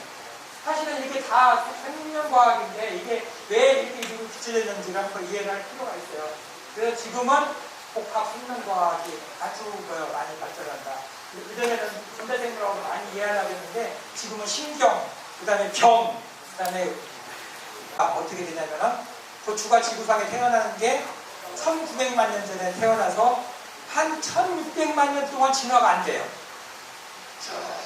사실은 이게 다 생명과학인데 이게 왜 이렇게 이름이 붙여졌는지를 한번 이해를 할 필요가 있어요. 그래서 지금은 복합 생명과학이 아주 많이 발전한다. 그전에는 현대생물학으로 많이 이해하려고 했는데 지금은 신경, 그 다음에 병, 그 다음에 어떻게 되냐면은 고추가 지구상에 태어나는 게 1900만 년 전에 태어나서 한 1600만 년 동안 진화가 안 돼요.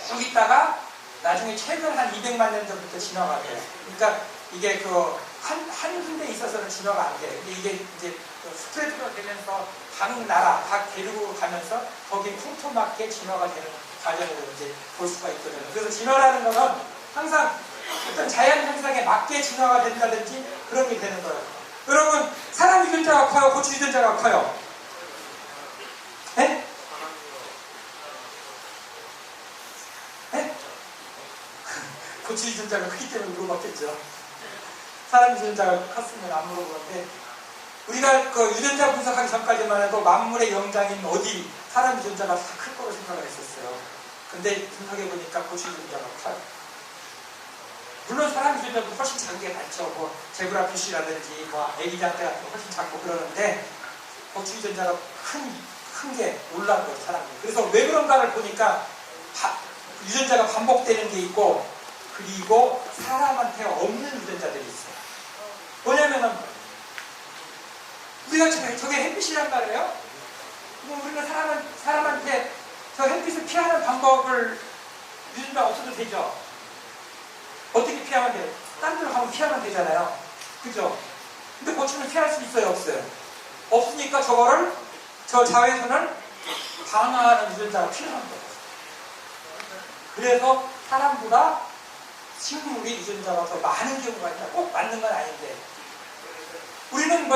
쭉 있다가 나중에 최근 한 200만 년 전부터 진화가 돼요. 그러니까 이게 한 군데 있어서는 진화가 안 돼요. 근데 이게 이제 스프레드가 되면서 각 나라, 각 대륙으로 가면서 거기에 풍토맞게 진화가 되는 과정으로 이제 볼 수가 있거든요. 그래서 진화라는 거는 항상 어떤 자연 현상에 맞게 진화가 된다든지 그런 게 되는 거예요. 여러분, 사람 유전자가 커요? 고추 유전자가 커요? 네? 네? 고추 유전자가 크기 때문에 물어봤겠죠. 사람 유전자가 컸으면 안 물어보는데, 우리가 그 유전자 분석하기 전까지만 해도 만물의 영장인 어디 사람 유전자가 다 클 거로 생각을 했었어요. 근데 분석해보니까 고추 유전자가 커요. 물론 사람 유전자도 훨씬 작은 게 많죠. 뭐 제브라피쉬라든지 뭐 애기장대 같은 거 훨씬 작고 그러는데 고추 유전자가 큰 게 놀란 거죠, 사람들이. 그래서 왜 그런가를 보니까 유전자가 반복되는 게 있고, 그리고 사람한테 없는 유전자들이 있어요. 뭐냐면은 우리가 저게 햇빛이란 말이에요. 그럼 우리는 사람한테 저 햇빛을 피하는 방법을 유전자 없어도 되죠. 어떻게 피하면 돼요? 딴 데로 가면 피하면 되잖아요. 그죠? 근데 고추는 피할 수 있어요, 없어요? 없으니까 저 자외선을 방어하는 유전자가 필요한 거예요. 그래서 사람보다 식물이 유전자가 더 많은 경우가 있다. 꼭 맞는 건 아닌데. 우리는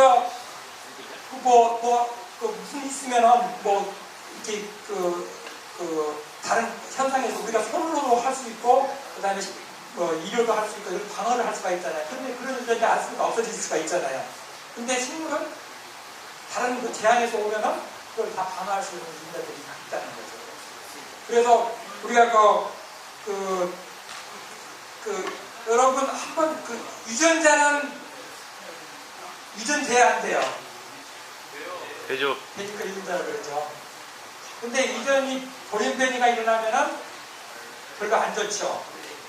무슨 있으면은 이렇게 다른 현상에서 우리가 손으로도 할 수 있고, 그 다음에 일료도 할 수 있고, 이런 방어를 할 수가 있잖아요. 그런데 그런 유전자 안 쓰니까 없어질 수가 있잖아요. 근데 식물은 다른 재앙에서 오면은 그걸 다 방어할 수 있는 유전자들이 있다는 거죠. 그래서 우리가 여러분 한번 유전자는 유전돼야 안 돼요. 되죠. 되니까 유전자라고 그러죠. 근데 유전이 돌연변이가 일어나면은 별거 안 좋죠.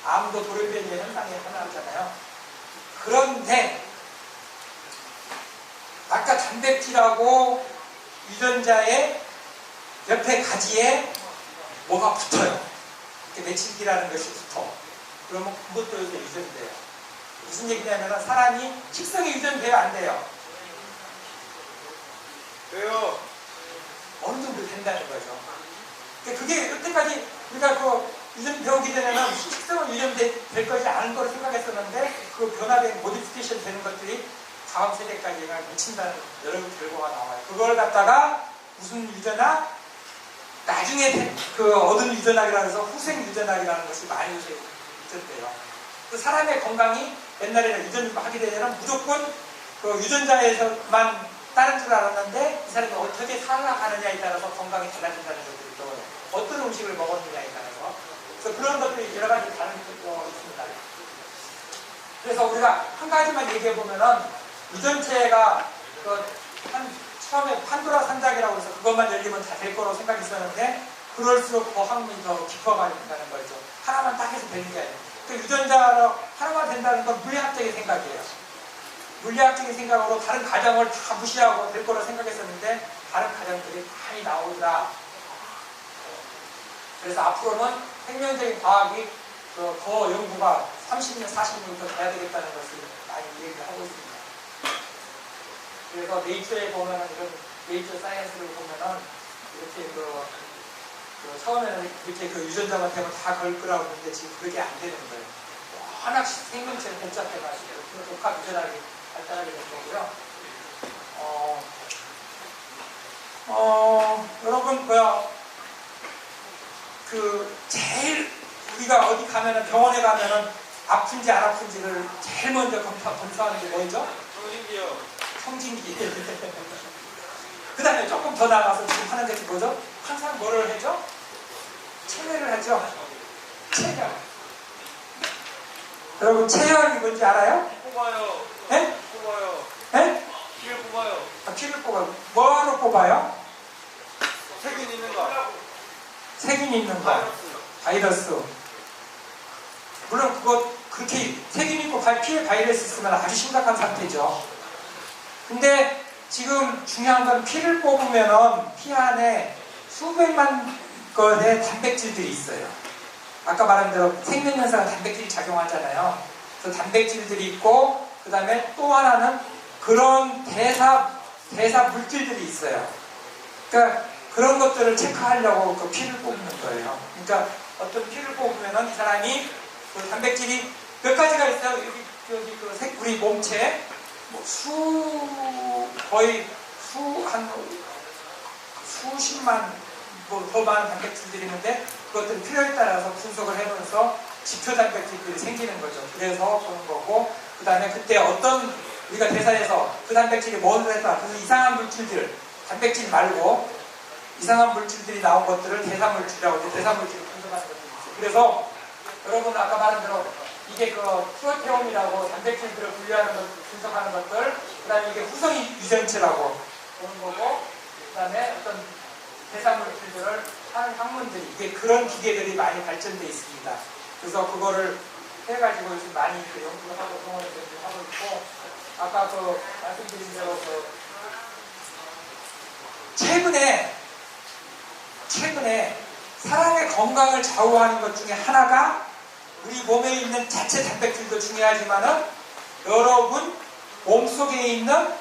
암도 돌연변이의 현상에 하나잖아요. 그런데 아까 단백질하고 유전자의 옆에 가지에 뭐가 붙어요. 이렇게 메칠기라는 것이 붙어. 그러면 그것도 이제 유전돼요. 무슨 얘기냐면 사람이 식성이 유전돼야 안 돼요. 왜요? 어느 정도 된다는 거죠. 그게 여태까지 우리가 유전 배우기 전에는 식성은 유전될 것이 아닌 거로 생각했었는데 그 변화된 모디피케이션 되는 것들이 다음 세대까지 미친다는 여러 결과가 나와요. 그걸 갖다가 무슨 유전학? 나중에 얻은 유전학이라고 해서 후생 유전학이라는 것이 많이 있었대요. 그 사람의 건강이 옛날에는 유전을 하게 되면 무조건 유전자에서만 다른 줄 알았는데 이 사람이 어떻게 살아가느냐에 따라서 건강이 달라진다는 것들이 있더라고요. 어떤 음식을 먹었느냐에 따라서. 그래서 그런 것들이 여러 가지 다른 경우가 있습니다. 그래서 우리가 한 가지만 얘기해보면은 유전체가 처음에 판도라 상자기라고 해서 그것만 열리면 다 될 거라고 생각했었는데 그럴수록 더 학문이 더 깊어가는다는 거죠. 하나만 딱 해서 되는 게 아니에요. 그 유전자로 하나만 된다는 건 물리학적인 생각이에요. 물리학적인 생각으로 다른 가정을 다 무시하고 될 거라고 생각했었는데 다른 가정들이 많이 나오더라. 그래서 앞으로는 생명적인 과학이 더 연구가 30년, 40년 더 돼야 되겠다는 것을 많이 얘기를 하고 있습니다. 그래서 네이처에 보면은 이런 네이처 사이언스를 보면은 이렇게 처음에는 이렇게 유전자만 되면 다 걸 거라고 했는데 지금 그렇게 안 되는 거예요. 워낙 생명체가 복잡해가지고 복합 유전학이 발달하게 된 거고요. 여러분 제일 우리가 어디 가면은 병원에 가면은 아픈지 안 아픈지를 제일 먼저 검사하는 게 뭐죠? 정신기요. 성진기. 그 다음에 조금 더 나가서 지금 하는 것이 뭐죠? 항상 뭐를 하죠? 체열을 하죠. 체열. 여러분 체열이 뭔지 알아요? 뽑아요. 네? 뽑아요. 네? 피를 뽑아요. 피를 뽑아요. 뭐로 뽑아요? 세균 있는 거. 세균 있는 거. 바이러스. 물론 그거 그렇게 세균 있고 피에 바이러스 있으면 아주 심각한 상태죠. 근데 지금 중요한 건 피를 뽑으면은 피 안에 수백만 건의 단백질들이 있어요. 아까 말한 대로 생명연사가 단백질이 작용하잖아요. 그래서 단백질들이 있고 그 다음에 또 하나는 그런 대사 물질들이 있어요. 그러니까 그런 것들을 체크하려고 그 피를 뽑는 거예요. 그러니까 어떤 피를 뽑으면은 이 사람이 그 단백질이 몇 가지가 있어요. 여기 우리 몸체 거의 수십만 더 많은 단백질들이 있는데 그것들 필요에 따라서 분석을 해보면서 지표 단백질들이 생기는 거죠. 그래서 보는 거고 그 다음에 그때 어떤 우리가 대사에서 그 단백질이 뭐를 했다. 그래서 이상한 물질들 단백질 말고 이상한 물질들이 나온 것들을 대사물질이라고 해서 대사물질을 분석하는 것들이 있어요. 그래서 여러분 아까 말한 대로 이게 그 프로테옴이라고 단백질들을 분류하는 것, 분석하는 것들, 그 다음에 이게 후성 유전체라고 보는 거고, 그 다음에 어떤 대사물질들을 하는 학문들이, 이게 그런 기계들이 많이 발전되어 있습니다. 그래서 그거를 해가지고 요즘 많이 연구를 하고 동원을 하고 있고, 아까 말씀드린 대로 최근에 사람의 건강을 좌우하는 것 중에 하나가 우리 몸에 있는 자체 단백질도 중요하지만은 여러분 몸속에 있는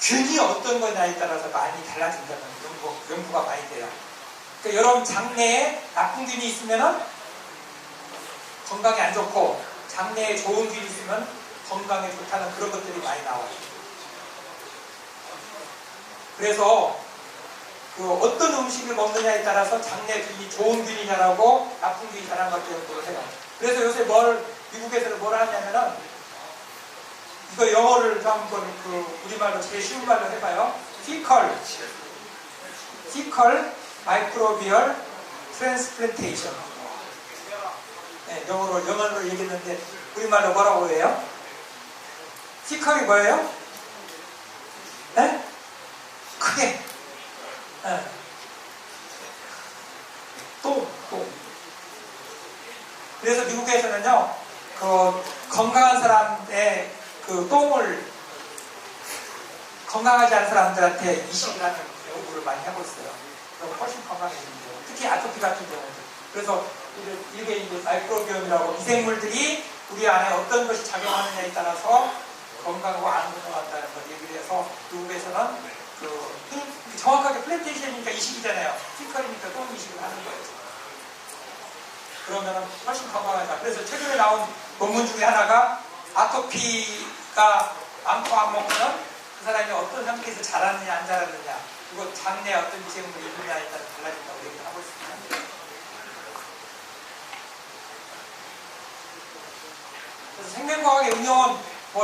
균이 어떤 거냐에 따라서 많이 달라진다는 연구가 많이 돼요. 그러니까 여러분 장내에 나쁜 균이 있으면은 건강에 안 좋고 장내에 좋은 균이 있으면 건강에 좋다는 그런 것들이 많이 나와요. 그래서 어떤 음식을 먹느냐에 따라서 장내 균이 좋은 균이 자라고 나쁜 균이 자라는 것도 연구를 해요. 그래서 요새 미국에서는 뭘 하냐면은 이거 영어를 한번 우리말로 제일 쉬운 말로 해봐요. Fecal Microbial Transplantation. 네, 영어로 얘기했는데 우리말로 뭐라고 해요? Fecal이 뭐예요? 네? 크게. 네. 똥. 그래서 미국에서는요, 건강한 사람의 똥을 건강하지 않은 사람들한테 이식을 하는 연구를 많이 하고 있어요. 그럼 훨씬 건강해진대요. 특히 아토피 같은 경우는. 그래서 이게 이제 마이크로비옴이라고 미생물들이 우리 안에 어떤 것이 작용하느냐에 따라서 건강하고 안 건강하다는 걸 얘기를 해서 미국에서는 정확하게 플랜테이션이니까 이식이잖아요. 피컬이니까 똥 이식을 하는 거예요. 그러면 훨씬 건강하다. 그래서 최근에 나온 논문 중에 하나가 아토피가 많고 안 먹으면 그 사람이 어떤 상태에서 자랐느냐 안 자랐느냐 그리고 장내에 어떤 미생물이 있느냐에 따라 달라진다고 얘기를 하고 있습니다. 그래서 생명과학의 응용은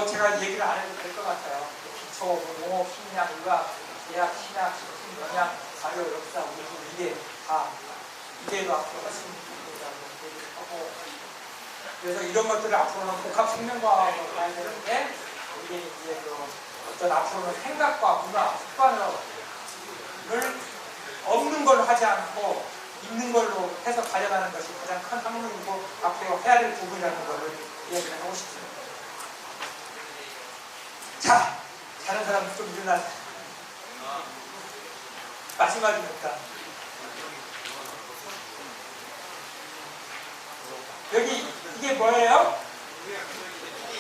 제가 얘기를 안 해도 될 것 같아요. 기초, 농업, 식량, 의학, 제약, 신약, 식품, 영양, 발효, 역사, 우주, 미래 이래도 앞으로 훨씬 그래서 이런 것들을 앞으로는 복합 생명과학으로 가야 되는데 이게 이제 어떤 앞으로는 생각과 문화, 습관을 없는 걸로 하지 않고 있는 걸로 해서 가져가는 것이 가장 큰 학문이고 앞으로 해야 될 부분이라는 것을 이야기를 하고 싶습니다. 자, 다른 사람 좀 일어나세요. 마지막이니까. 이게 뭐예요?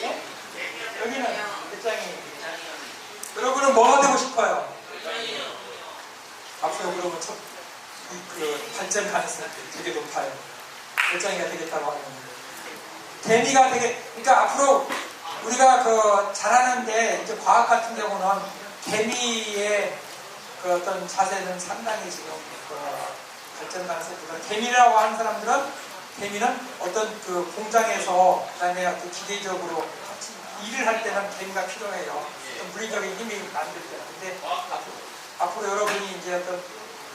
네? 여기는 몇 장이에요? 여러분은 뭐가 되고 싶어요? 앞으로 그러면 발전 가능성이 되게 높아요. 몇 장이가 되겠다고 하는 겁니다. 개미가 그러니까 앞으로 우리가 잘하는데 이제 과학 같은 경우는 개미의 어떤 자세는 상당히 지금 발전하는 세포들. 개미라고 하는 사람들은 개미는 어떤 그 공장에서 그다음에 그 기계적으로 일을 할 때는 개미가 필요해요. 어떤 물리적인 힘이 만들 때. 근데 앞으로 여러분이 이제 어떤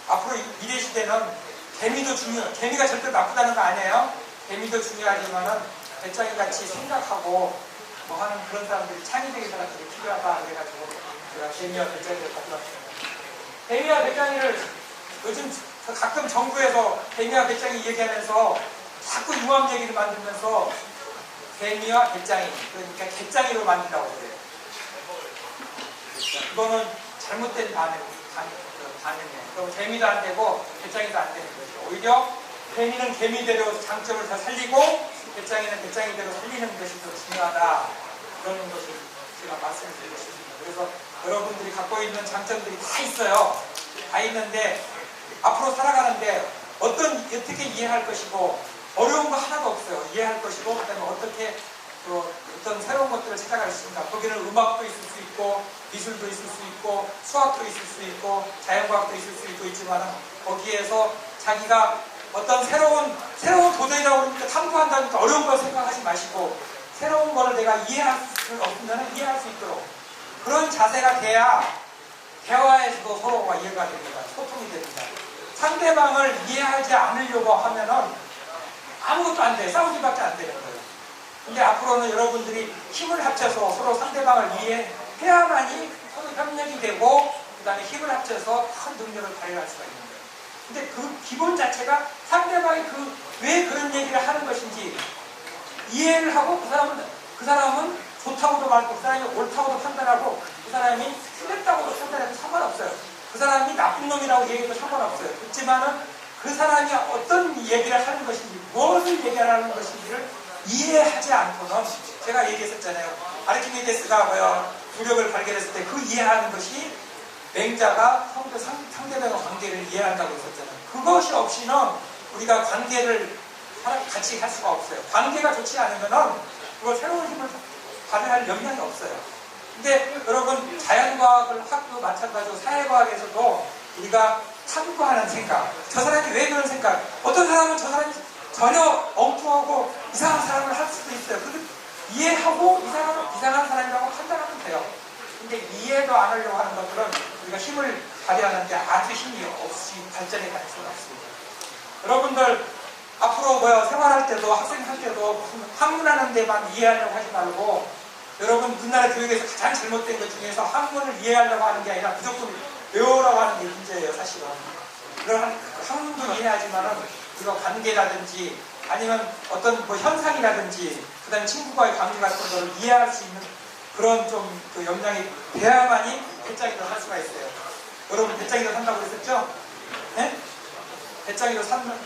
앞으로 미래 시대는 개미도 개미가 절대 나쁘다는 거 아니에요. 개미도 중요하지만은 배짱이 같이 생각하고 뭐 하는 그런 사람들이 창의적인 사람들이 필요하다 그래가지고 제가 개미와 배짱이를 가져왔습니다. 개미와 배짱이를 요즘 가끔 정부에서 개미와 배짱이 얘기하면서 자꾸 유암 얘기를 만들면서 개미와 배짱이, 그러니까 개짱이로 만든다고 그래요. 이거는 잘못된 반응이에요. 그럼 개미도 안 되고 배짱이도 안 되는 거죠. 오히려 개미는 개미대로 장점을 다 살리고 배짱이는 배짱이대로 살리는 것이 더 중요하다. 그런 것을 제가 말씀을 드리고 싶습니다. 그래서 여러분들이 갖고 있는 장점들이 다 있어요. 다 있는데 앞으로 살아가는데 어떻게 이해할 것이고 어려운 거 하나도 없어요. 이해할 것이고 그다음에 어떻게 또 어떤 새로운 것들을 찾아갈 수 있습니다. 거기는 음악도 있을 수 있고 미술도 있을 수 있고 수학도 있을 수 있고 자연과학도 있을 수 있고 있지만 거기에서 자기가 어떤 새로운 도전이라고 그러니까 탐구한다니까 어려운 걸 생각하지 마시고 새로운 거를 내가 이해할 수 없으면 이해할 수 있도록 그런 자세가 돼야 대화에서도 서로가 이해가 됩니다. 소통이 됩니다. 상대방을 이해하지 않으려고 하면은 아무것도 안 돼. 싸우기밖에 안 되는 거예요. 근데 앞으로는 여러분들이 힘을 합쳐서 서로 상대방을 이해해야만이 서로 협력이 되고 그 다음에 힘을 합쳐서 큰 능력을 발휘할 수가 있는 거예요. 근데 그 기본 자체가 상대방이 왜 그런 얘기를 하는 것인지 이해를 하고 그 사람은 좋다고도 말고 그 사람이 옳다고도 판단하고 그 사람이 틀렸다고도 판단해도 상관없어요. 그 사람이 나쁜 놈이라고 얘기해도 상관없어요. 그렇지만은 그 사람이 어떤 얘기를 하는 것인지 무엇을 얘기하는 것인지를 이해하지 않고는 제가 얘기했었잖아요. 아르키메데스가 부력을 발견했을 때 그 이해하는 것이 맹자가 상대방의 관계를 이해한다고 했었잖아요. 그것이 없이는 우리가 관계를 같이 할 수가 없어요. 관계가 좋지 않으면은 그걸 새로운 힘을 발휘할 역량이 없어요. 근데 여러분 자연과학을 학도 마찬가지로 사회과학에서도 우리가 탐구하는 생각, 저 사람이 왜 그런 생각, 어떤 사람은 저 사람이 전혀 엉뚱하고 이상한 사람을 할 수도 있어요. 근데 이해하고 이 사람은 이상한 사람이라고 판단하면 돼요. 근데 이해도 안 하려고 하는 것들은 우리가 힘을 발휘하는데 아주 힘이 없이 발전해 갈 수가 없습니다. 여러분들 앞으로 생활할 때도 학생할 때도 무슨 학문하는 데만 이해하려고 하지 말고 여러분 우리나라 교육에서 가장 잘못된 것 중에서 학문을 이해하려고 하는 게 아니라 무조건 외우라고 하는 게 문제예요. 사실은 그런 학문도 이해하지만은 우리가 관계라든지 아니면 어떤 현상이라든지 그 다음에 친구와의 관계 같은 거를 이해할 수 있는 그런 좀 그 역량이 돼야만이 배짱이도 할 수가 있어요. 여러분 배짱이도 산다고 그랬었죠? 네? 배짱이도 사는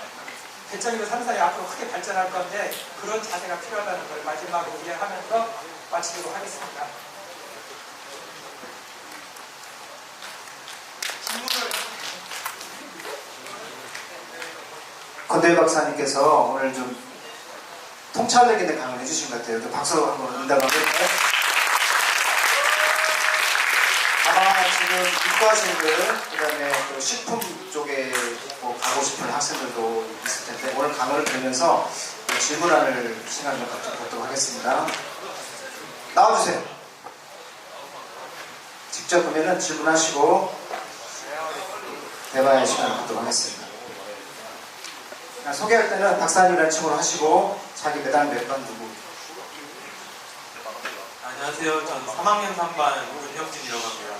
사람이 앞으로 크게 발전할 건데 그런 자세가 필요하다는 걸 마지막으로 이해하면서 마치도록 하겠습니다. 권대일 박사님께서 오늘 좀 통찰력 있는 강의를 해주신 것 같아요. 이렇게 박수 한번 응답을 해볼까요? 아마 지금 이과생들, 그 다음에 또 식품 쪽에 가고 싶은 학생들도 있을 텐데 오늘 강의를 들으면서 질문할 시간을 갖도록 하겠습니다. 나와주세요. 직접 그러면은 질문하시고 대화의 시간을 갖도록 하겠습니다. 소개할 때는 박사님이라는 칭호로 하시고 자기 매달 몇 번 누구. 안녕하세요. 저는 3학년 3반 문혁진이라고 합니다.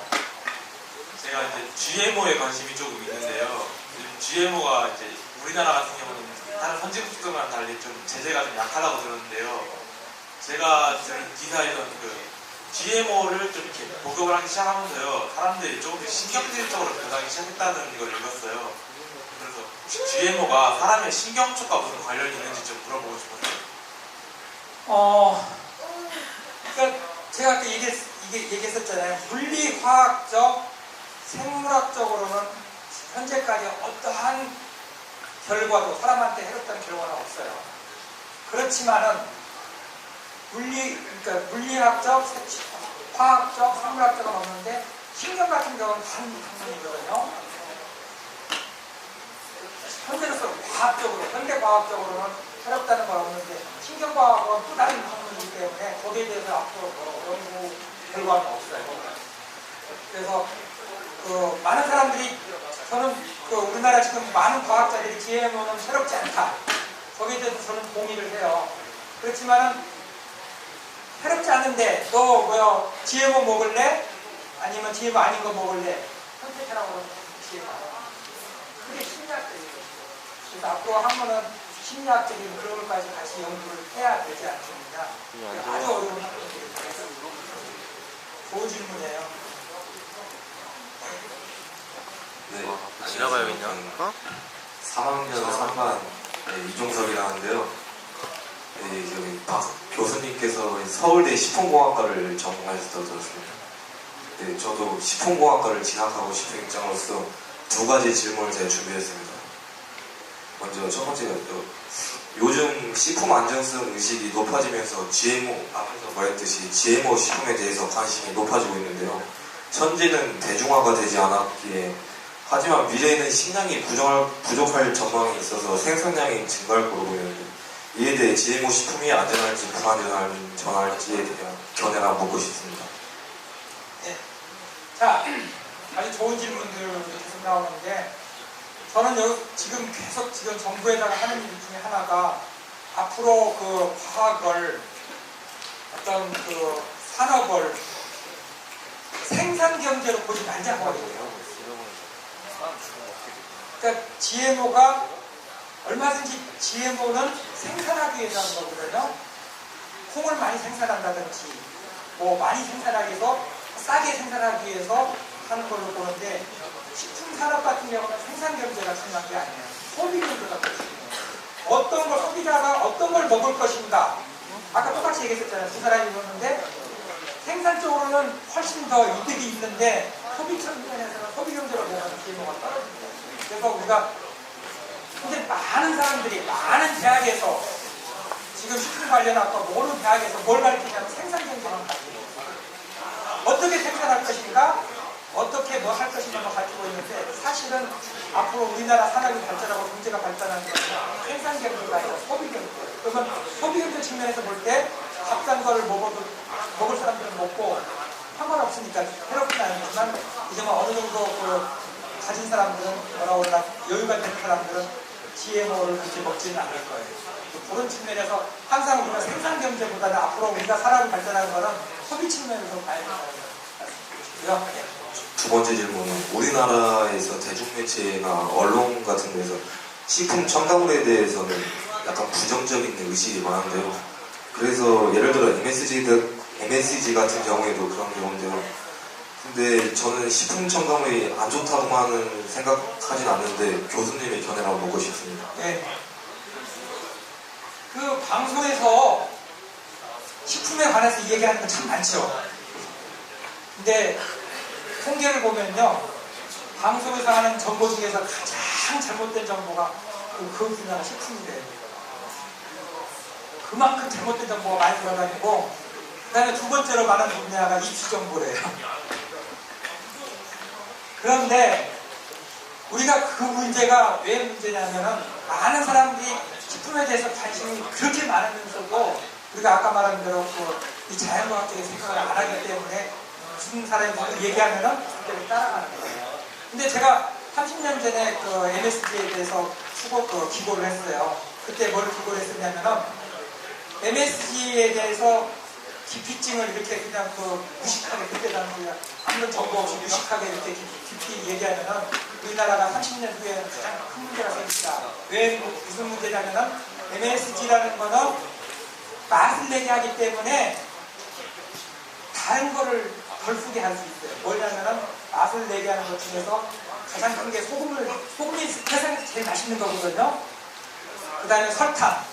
제가 이제 GMO에 관심이 조금 있는데요. GMO가 이제 우리나라 같은 경우는 다른 선진국들과는 달리 좀 제재가 좀 약하다고 들었는데요. 제가 들은 기사에서 GMO를 좀 이렇게 보급을 하기 시작하면서요. 사람들이 조금씩 신경질적으로 변하기 시작했다는 걸 읽었어요. 그래서 혹시 GMO가 사람의 신경 쪽과 무슨 관련이 있는지 좀 물어보고 싶었어요. 그러니까 제가 아까 얘기했었잖아요. 물리화학적, 생물학적으로는 현재까지 어떠한 결과도 사람한테 해롭다는 결과는 없어요. 그렇지만은 그러니까 물리학적, 화학적, 생물학적은 없는데 신경 같은 경우는 다른 학문이거든요. 현재로서 과학적으로, 현대과학적으로는 새롭다는 건 없는데 신경과학은 또 다른 학문이기 때문에 거기에 대해서 앞으로 연구 결과는 없어요. 그래서 그 많은 사람들이 저는 그 우리나라 지금 많은 과학자들이 GMO는 새롭지 않다. 거기에 대해서 저는 동의를 해요. 그렇지만은 새롭지 않은데 너 뭐야 GMO 먹을래? 아니면 GMO 아닌 거 먹을래? 선택하라고 그러면 GMO. 그게 심리학적이에요. 그래서 앞으로 학문은 심리학적인 그런 것까지 같이 연구를 해야 되지 않습니까? 아주 어려운 학문입니다. 좋은 질문이에요. 네, 지나가야겠냐? 어? 3학년 3반 이종석이라는데요. 네, 저기 박 교수님께서 서울대 식품공학과를 전공하셨다고 들었습니다. 네, 저도 식품공학과를 진학하고 싶은 입장으로서 두 가지 질문을 제가 준비했습니다. 먼저 첫 번째가 요즘 식품 안전성 의식이 높아지면서 GMO, 앞에서 말했듯이 GMO 식품에 대해서 관심이 높아지고 있는데요. 현재는 대중화가 되지 않았기에 하지만 미래에는 식량이 부족할 전망이 있어서 생산량이 증가할 거로 보이는데 이에 대해 GMO 식품이 안전할지 불안전할지에 대한 견해를 묻고 싶습니다. 네. 자, 아주 좋은 질문들 계속 나오는데 저는 여기 지금 계속 정부에다가 하는 일 중에 하나가 앞으로 그 과학을 어떤 그 산업을 생산 경제로 보지 말자고 하거든요. 그러니까 GMO가 얼마든지 GMO는 생산하기 위해서 하는 거거든요. 콩을 많이 생산한다든지 뭐 많이 생산하기 위해서 싸게 생산하기 위해서 하는 걸로 보는데 식품 산업 같은 경우는 생산 경제가 중요한 게 아니에요. 소비 경제가 중요해요. 어떤 걸 소비자가 어떤 걸 먹을 것인가. 아까 똑같이 얘기했었잖아요. 두 사람이 먹는데 생산적으로는 훨씬 더 이득이 있는데 소비 측면에서는 소비 경제로 보면 GMO가 떨어집니다. 그래서 우리가 근데 많은 사람들이 많은 대학에서 지금 식품 관련학과 모든 대학에서 뭘 가르치냐면 생산 경제만 가르쳐요. 어떻게 생산할 것인가, 어떻게 뭐 할 것인가만 가르치고 있는데 사실은 앞으로 우리나라 산업이 발전하고 경제가 발전하는 것은 생산 경제가 아니라 소비 경제. 그러면 소비 경제 측면에서 볼 때 값싼 거를 먹을 사람들은 먹고 상관없으니까 해롭진 않지만 이제는 어느 정도 그 가진 사람들은 뭐라고 그러나 여유가 되는 사람들은 GMO를 그렇게 먹지는 않을 거예요. 그런 측면에서 항상 우리가 생산 경제보다는 앞으로 우리가 산업이 발전하는 거는 소비 측면에서 봐야 된다고 생각합니다. 두 번째 질문은 우리나라에서 대중매체나 언론 같은 데서 식품 첨가물에 대해서는 약간 부정적인 의식이 많은데요. 그래서 예를 들어 MSG 같은 경우에도 그런 경우인데요. 근데 저는 식품 첨가물이 안 좋다고만은 생각하진 않는데 교수님의 견해라고 묻고 싶습니다. 네. 그 방송에서 식품에 관해서 얘기하는 거 참 많죠. 근데 통계를 보면요, 방송에서 하는 정보 중에서 가장 잘못된 정보가 그 분야가 식품이래요. 그만큼 잘못된 정보가 많이 들어다니고, 그 다음에 두 번째로 많은 분야가 입시 정보래요. 그런데 우리가 그 문제가 왜 문제냐면은 많은 사람들이 식품에 대해서 관심이 그렇게 많으면서도 우리가 아까 말한 대로 이 자연과학적인 생각을 안 하기 때문에 무슨 사람이 얘기하면은 그대로 따라가는 거예요. 근데 제가 30년 전에 그 MSG에 대해서 기고를 했어요. 그때 뭘 기고를 했었냐면은 MSG에 대해서 기피증을 이렇게 그냥 무식하게 그때 당시에 아무런 정보 없이 무식하게 이렇게 깊이 얘기하면은 우리나라가 30년 후에 가장 큰 문제가 생긴다. 왜 무슨 문제냐면은 MSG라는 거는 맛을 내게 하기 때문에 다른 거를 덜 쓰게 할 수 있어요. 뭐냐면은 맛을 내게 하는 것 중에서 가장 큰 게 소금이 세상에서 제일 맛있는 거거든요. 그 다음에 설탕.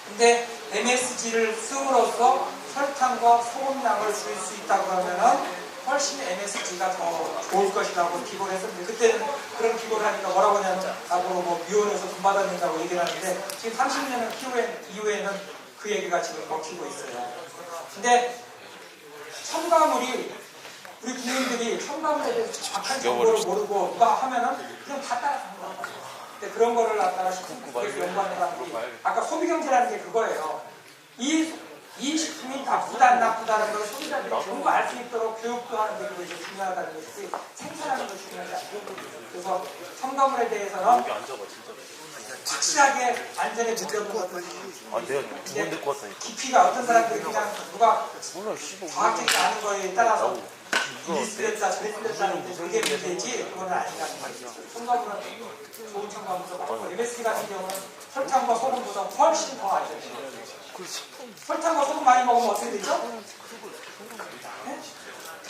근데 MSG를 씀으로써 설탕과 소금량을 줄 수 있다고 하면은 훨씬 MSG가 더 좋을 것이라고 기고를 했었는데 그때는 그런 기고를 하니까 뭐라고 하냐면 나보고 위원회에서 돈 받아낸다고 얘기를 하는데 지금 30년 이후에는 그 얘기가 지금 먹히고 있어요. 근데 첨가물이 우리 국민들이 첨가물에 대해서 정확한 정보를 모르고 누가 하면은 그냥 다 따라가는 거예요. 근데 그런 거를 갖다가 식품부에서 연구하는 사람들이 아까 소비경제라는 게 그거예요. 이 식품이 나쁘다 안 나쁘다는 걸 소비자들이 전부 알 수 있도록 교육도 하는 게 그게 중요하다는 것이 생산하는 것이 중요하지 않고 그래서 첨가물에 대해서는 확실하게 안전에 문제없는 것들이 아, 내가 두번 듣고 왔다니까. 깊이가 어떤 사람들이 그냥 누가 몰라, 씨발. 과학적이지 않은 거에 따라서 이리 쓰렸다 저리 쓰렸다는데 그게 문제지 그건 아니라는 거죠. 첨가물은 좋은 첨가물도 많고 MSG 같은 경우는 설탕과 소금보다 훨씬 더 안전해요. 설탕과 소금 많이 먹으면 어떻게 되죠? 네?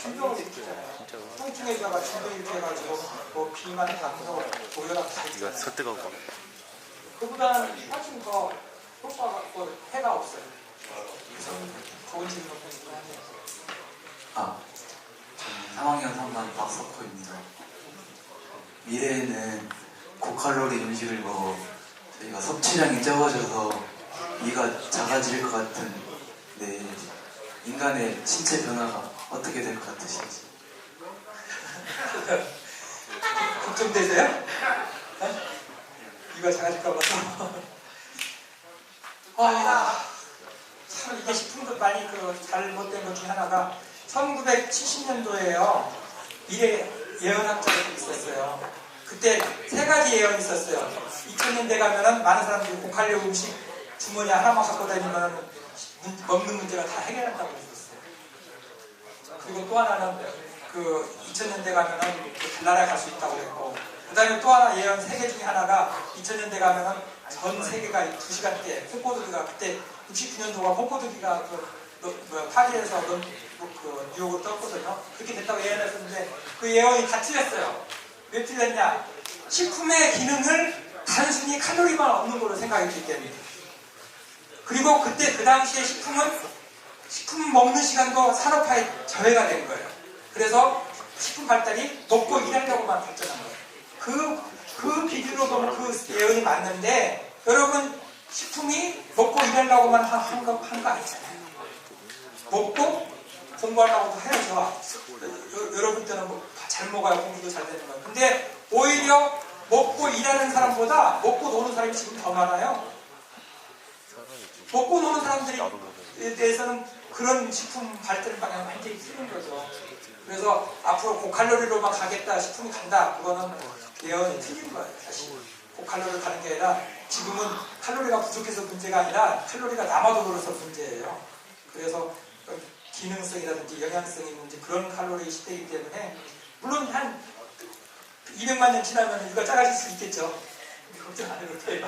진병을 일으키잖아요. 통증에다가 진병 일으켜가지고 뭐 비만, 당뇨, 고혈압 다 이거 있잖아요. 설득하고 가. 그보다는 훨씬 더 효과가 해가 없어요. 좋은 질문이긴 하네요. 저는 3학년 3반 박석호입니다. 미래에는 고칼로리 음식을 먹어 저희가 섭취량이 적어져서 이가 작아질 것 같은데 인간의 신체 변화가 어떻게 될 것 같으신지? 걱정되세요? 네? 이가 작아질까 봐서. 참 이게 식품도 많이 잘못된 것 중에 하나가 1970년도에요. 미래 예언학자들이 있었어요. 그때 세 가지 예언이 있었어요. 2000년대 가면은 많은 사람들이 고칼로 음식 주머니 하나만 갖고 다니면 먹는 문제가 다 해결한다고 했었어요. 그리고 또 하나는 2000년대 가면은 달나라에 갈 수 있다고 했고, 그 다음에 또 하나 예언 세 개 중에 하나가 2000년대 가면은 전 세계가 2시간대 홍코드기가 그때 69년도가 홍코드기가 파리에서 뉴욕으로 떴거든요. 그렇게 됐다고 예언했었는데 그 예언이 다 틀렸어요. 왜 틀렸냐? 식품의 기능을 단순히 칼로리만 얻는 걸로 생각했기 때문에. 그리고 그때 그 당시에 식품 먹는 시간도 산업화에 저해가 된 거예요. 그래서 식품 발달이 먹고 일하려고만 발전한 거예요. 그 기준으로 보면 그 예언이 맞는데, 여러분, 식품이 먹고 일하려고만 한 거 아니잖아요. 먹고 공부하려고도 해야죠. 여러분 때는 잘 먹어야 공부도 잘 되는 거예요. 근데 오히려 먹고 일하는 사람보다 먹고 노는 사람이 지금 더 많아요. 먹고 노는 사람들에 대해서는 그런 식품 발달 방향 완전히 틀린 거죠. 그래서 앞으로 고칼로리로만 가겠다, 식품이 간다, 그거는 예언이 틀린 거예요. 사실 고칼로리로 가는 게 아니라 지금은 칼로리가 부족해서 문제가 아니라 칼로리가 남아도 그래서 문제예요. 그래서 기능성이라든지 영양성이 있는지 그런 칼로리 시대이기 때문에, 물론 한 200만 년 지나면 이거 작아질 수 있겠죠. 걱정 안 해도 돼요.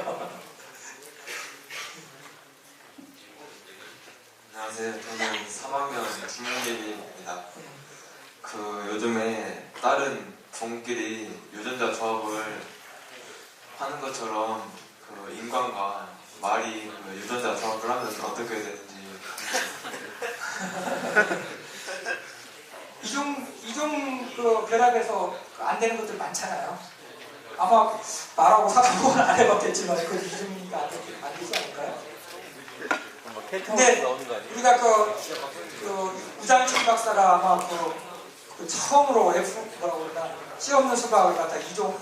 안녕하세요. 저는 3학년 김용길입니다. 요즘에 다른 종끼리 유전자 조합을 하는 것처럼 인간과 말이 유전자 조합을 하면 어떻게 되는지. 이종 결합에서 안 되는 것들 많잖아요. 아마 말하고 사고는 안 해봤겠지만 그 이종이니까 안 되지 않을까요? 근데 우리가 우장춘 박사가 아마 처음으로 뭐라고 그러나 씨 없는 수박을 갖다 이종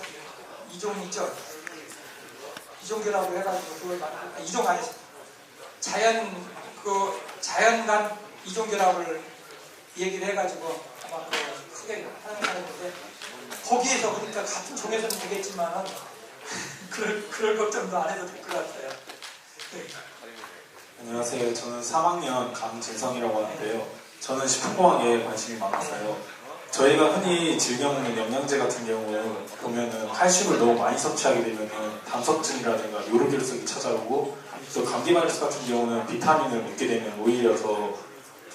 있죠. 이종 결합을 해가지고 그걸 만든 이종 아니죠. 자연간 이종 결합을 얘기를 해가지고 아마 크게 하는 거였는데, 거기에서 그러니까 같은 종에서는 되겠지만은 그럴 걱정도 안 해도 될 것 같아요. 네. 안녕하세요. 저는 3학년 강진성이라고 하는데요. 저는 식품공학에 관심이 많아서요. 저희가 흔히 즐겨 먹는 영양제 같은 경우는 보면은 칼슘을 너무 많이 섭취하게 되면은 담석증이라든가 요로결석이 찾아오고, 또 감기 바이러스 같은 경우는 비타민을 먹게 되면 오히려 더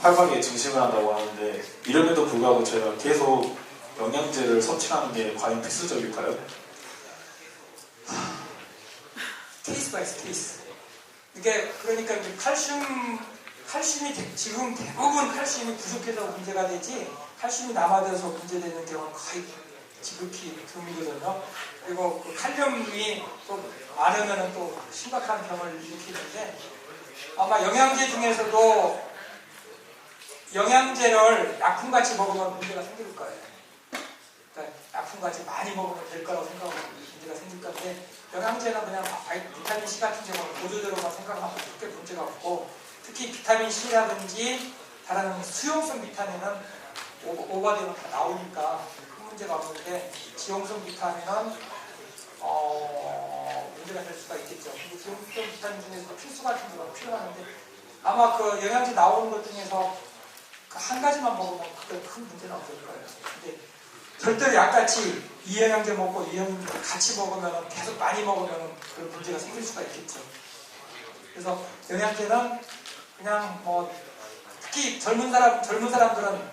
활발하게 증식을 한다고 하는데, 이럼에도 불구하고 저희가 계속 영양제를 섭취하는 게 과연 필수적일까요? 케이스 바이 케이스. 이게 그러니까 칼슘이 지금 대부분 칼슘이 부족해서 문제가 되지, 칼슘이 남아져서 문제되는 경우는 거의 지극히 드물거든요. 그리고 칼륨이 또 많으면 또 심각한 병을 일으키는데, 아마 영양제 중에서도 영양제를 약품같이 먹으면 문제가 생길 거예요. 그러니까 약품같이 많이 먹으면 될 거라고 생각하고 문제가 생길 건데, 영양제는 그냥 비타민 C 같은 경우는 보조제로만 생각하면 그렇게 문제가 없고, 특히 비타민 C라든지 다른 수용성 비타민은 오버되면 다 나오니까 큰 문제가 없는데, 지용성 비타민은 문제가 될 수가 있겠죠. 근데 지용성 비타민 중에서 필수 같은 경우가 필요하는데, 아마 그 영양제 나오는 것 중에서 그 한 가지만 먹으면 그건 큰 문제는 없을 거예요. 근데 절대로 약같이 이 영양제 먹고 이 영양제 같이 먹으면, 계속 많이 먹으면 그런 문제가 생길 수가 있겠죠. 그래서 영양제는 그냥 뭐 특히 젊은 사람들은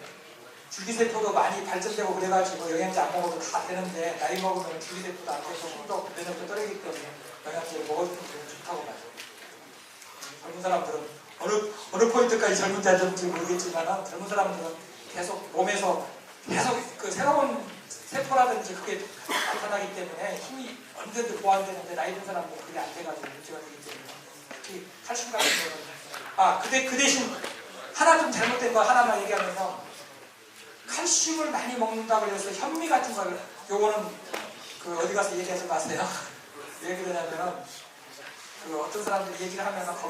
줄기세포도 많이 발전되고 그래가지고 영양제 안 먹어도 다 되는데, 나이 먹으면 줄기세포도 안 돼서 힘도 면역도 떨어지기 때문에 영양제를 먹어주는 게 좋다고 봐요. 젊은 사람들은 어느 포인트까지 젊은 자들인지 모르겠지만, 젊은 사람들은 계속 몸에서 계속 그 새로운 세포라든지 그게 나타나기 때문에 힘이 언제든지 보완되는데, 나이 든 사람은 그게 안 돼가지고 문제가 되기 때문에, 특히 칼슘 같은 경우는 그 대신 하나 좀 잘못된 거 하나만 얘기하면서, 칼슘을 많이 먹는다고 해서 현미 같은 거, 요거는 그 어디 가서 얘기하지 마세요. 왜 그러냐면은 그 어떤 사람들이 얘기를 하면은 거기